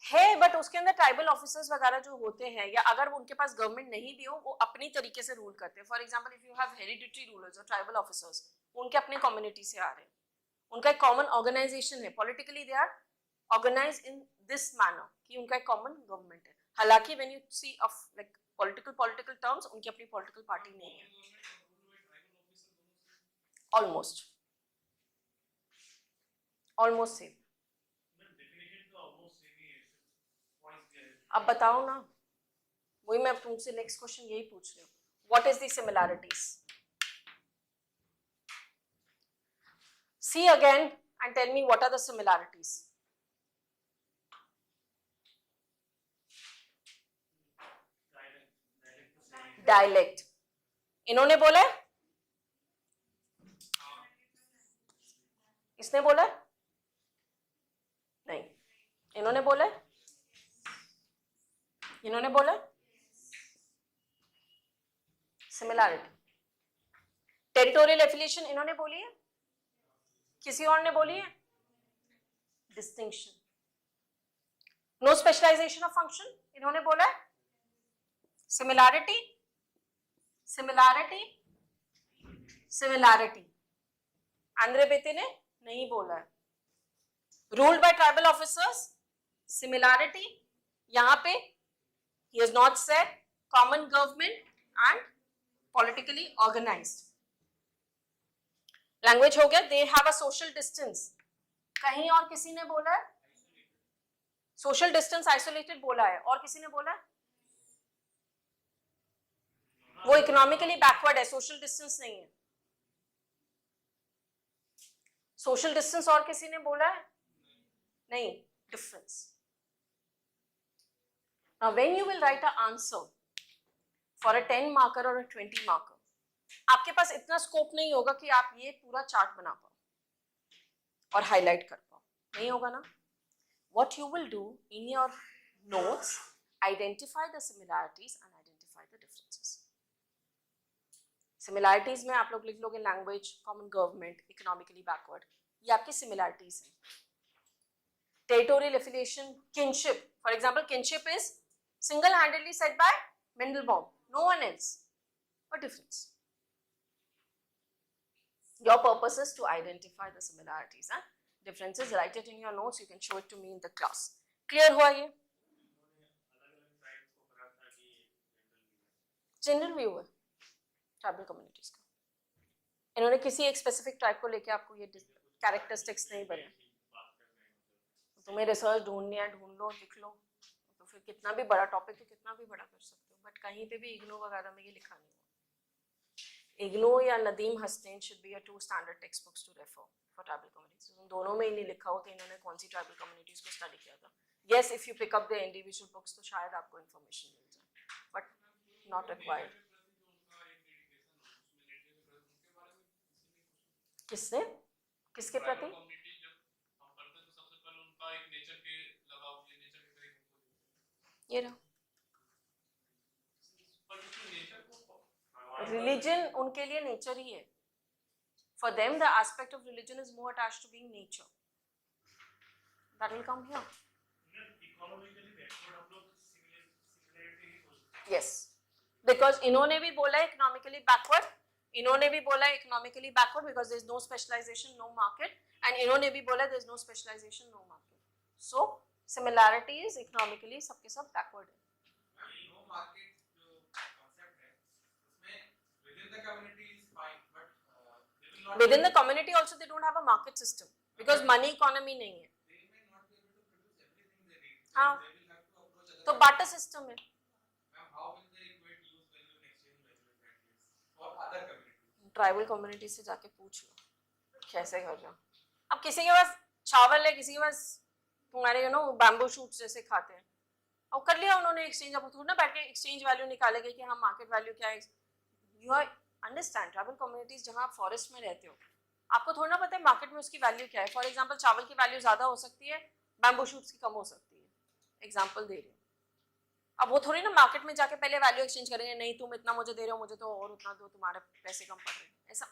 है, बट उसके अंदर ट्राइबल ऑफिसर्स वगैरह जो होते हैं या अगर उनके पास गवर्नमेंट नहीं भी हो वो अपनी तरीके से रूल करते हैं. For example if you have hereditary rulers और ट्राइबल ऑफिसर्स, उनके अपने कम्युनिटी से आ रहे हैं, उनका एक कॉमन ऑर्गेनाइजेशन है, politically they are organised in this manner कि उनका एक कॉमन गवर्नमेंट है. हालांकि when you see of like political terms उनकी अपनी पॉलिटिकल पार्टी नहीं है. Almost same. अब बताओ ना, वही मैं तुमसे नेक्स्ट क्वेश्चन यही पूछ रही हूँ. What is the similarities? See again and tell me what are the similarities. Dialect. इन्होंने बोला है, इसने बोला है? नहीं. इन्होंने बोला है, इन्होंने बोला सिमिलैरिटी. टेरिटोरियल एफिलिएशन इन्होंने बोली है, किसी और ने बोली है? Distinction. No specialisation of function इन्होंने बोला है. सिमिलैरिटी आंद्रे बेटे ने नहीं बोला है. Ruled by tribal officers, similarity. यहां पे he has not said common government and politically organized. Language हो गया. They have a social distance. कहीं और किसी ने बोला है सोशल डिस्टेंस आइसोलेटेड बोला है, और किसी ने बोला है वो इकोनॉमिकली बैकवर्ड है, सोशल डिस्टेंस नहीं है. सोशल डिस्टेंस और किसी ने बोला है नहीं. Difference. Now when you will write an answer for a 10 marker or a 20 marker, आपके पास इतना स्कोप नहीं होगा कि आप ये पूरा चार्ट बना पाओ और हाईलाइट कर पाओ. नहीं होगा ना. What you will do in your notes, identify the similarities and identify the differences. Similarities में आप लोग लिख लोगे language, common government, economically backward, ये आपकी सिमिलैरिटीज हैं. Territorial affiliation, kinship. For example kinship is single-handedly said by Mandelbaum, no one else. What difference? Your purpose is to identify the similarities and differences. Write it in your notes. You can show it to me in the class. Clear हुआ ये? General view है tribal communities का. इन्होंने किसी एक specific tribe को लेके आपको ये कैरेक्टरिस्टिक्स नहीं बने. तुम्हें रिसर्च ढूंढनी है, ढूंढ लो, लिख लो. तो फिर कितना भी बड़ा टॉपिक है कितना भी बड़ा कर सकते हो, बट कहीं पे भी इग्नो वगैरह में ये लिखा नहीं हुआ. इग्नो या Nadeem Hasnain should be a 2 standard text books to refer for tribal communities. उन दोनों में ही नहीं लिखा हुआ कि इन्होंने कौन सी ट्राइबल कम्युनिटीज को स्टडी किया था. Yes, if you pick up the individual books तो शायद आपको इन्फॉर्मेशन मिल जाए, बट नॉट रिक्वायर्ड. किसने, किसके प्रति? ये रहा. रिलीजन उनके लिए नेचर ही है. For them the aspect of religion is more attached to being nature. That will come here. Yes, because इन्होंने भी बोला है इकोनॉमिकली बैकवर्ड, इन्होंने भी बोला है economically backward because there is no specialisation, no market, and इन्होंने भी बोला there is no specialisation, no market. So similarities economically सबके सब बैकवर्ड है. नो मार्केट जो कांसेप्ट है उसमें with in the community is fine, but they will not within the community also they don't have a market system because money economy नहीं है. they may not be able to produce everything they need. हाँ. They will have to approach other तो barter system है. Ma'am, how will they equate use value and exchange value exactly for other communities? Tribal community से जाके पूछ लो कैसे कर रहे हो. अब किसी के पास चावल है, किसी के पास तुम्हारे बैम्बू शूट जैसे खाते हैं, और कर लिया उन्होंने एक्सचेंज. अब थोड़ा ना बैठ के एक्सचेंज वैल्यू निकालेंगे कि हाँ मार्केट वैल्यू क्या है. You are understand tribal communities जहाँ आप फॉरेस्ट में रहते हो आपको थोड़ा ना पता है मार्केट में उसकी वैल्यू क्या है. फॉर एग्जाम्पल चावल की वैल्यू ज्यादा हो सकती है, बैम्बू शूट्स की कम हो सकती है, एग्जाम्पल दे रही हूँ। अब वो थोड़ी ना मार्केट में जाके पहले वैल्यू एक्सचेंज करेंगे, नहीं तुम इतना मुझे दे रहे हो, मुझे तो और उतना दो, तुम्हारे पैसे कम पड़ रहे हैं, ऐसा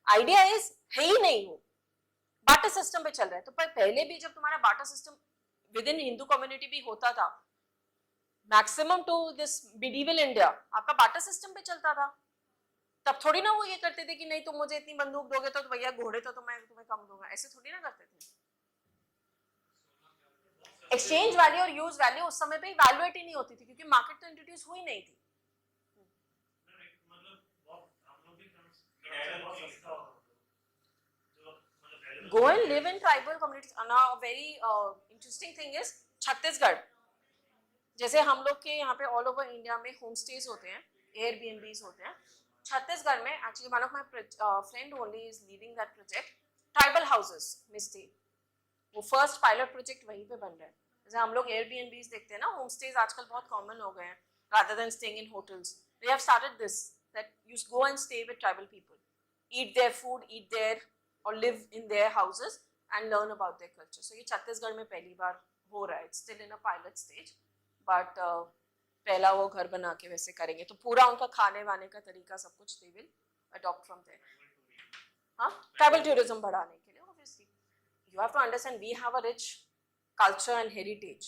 आइडिया है ही नहीं। वो बाटर सिस्टम पे चल रहा है। तो पहले भी जब तुम्हारा barter system within Hindu community भी होता था, maximum to this medieval India आपका बाटर सिस्टम पे चलता था। तब थोड़ी ना वो ये करते थे कि नहीं तुम मुझे इतनी बंदूक दोगे तो भैया घोड़े तो मैं तुम्हें कम दूंगा, ऐसे थोड़ी ना करते थे। एक्सचेंज वैल्यू और यूज वैल्यू उस समय पे इवैल्यूएट ही नहीं होती थी, क्योंकि मार्केट तो इंट्रोड्यूस हुई नहीं थी। Go and live in tribal communities. Now, a very interesting thing is Chhattisgarh, जैसे हम लोग के यहाँ पे ऑल ओवर इंडिया में होम स्टेज होते हैं, एयरबीएनबीज होते हैं। छत्तीसगढ़ में actually one of my friend only is leading that project, tribal houses में स्टे। वो फर्स्ट पायलट प्रोजेक्ट वहीं पे बन रहा है। जैसे हम लोग एयरबीएनबीज देखते हैं ना, होम स्टेज आजकल बहुत कॉमन हो गए हैं, rather than staying in hotels. They have started this, that you go and stay with tribal people, eat their food, eat their or live in their houses and learn about their culture. So ये छत्तीसगढ़ में पहली बार हो रहा है, it's still in a pilot stage, but पहला वो घर बना के वैसे करेंगे, तो पूरा उनका खाने वाने का तरीका सब कुछ they will adopt from there. हाँ, ट्राइबल टूरिज्म बढ़ाने के लिए obviously. You have to understand we have a rich culture and heritage.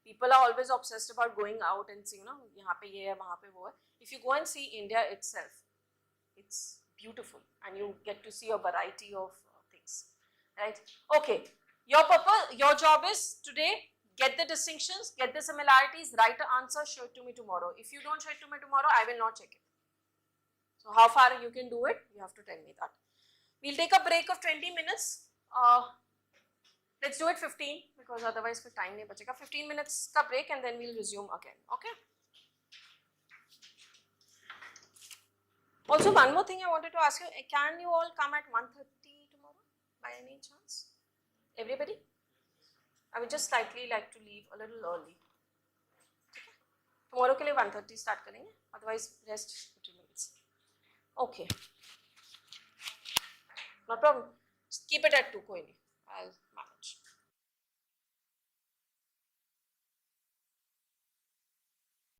People are always obsessed about going out and seeing, you know, यहाँ पे ये है, वहाँ पे वो है. If you go and see India itself, it's beautiful, and you get to see a variety of things, right? Okay, your purpose, your job is today get the distinctions, get the similarities, write an answer, show it to me tomorrow. If you don't show it to me tomorrow, I will not check it. So how far you can do it, you have to tell me that. We'll take a break of 20 minutes. Let's do it 15 because otherwise फिर time नहीं बचेगा. 15 minutes का break and then we'll resume again. Okay? Also, one more thing I wanted to ask you: can you all come at 1:30 tomorrow by any chance? Everybody? I would just slightly like to leave a little early. Okay? Tomorrow के लिए 1:30 start करेंगे. Otherwise, rest 15 minutes. Okay. No problem. Just keep it at 2. कोई नहीं. I'll manage.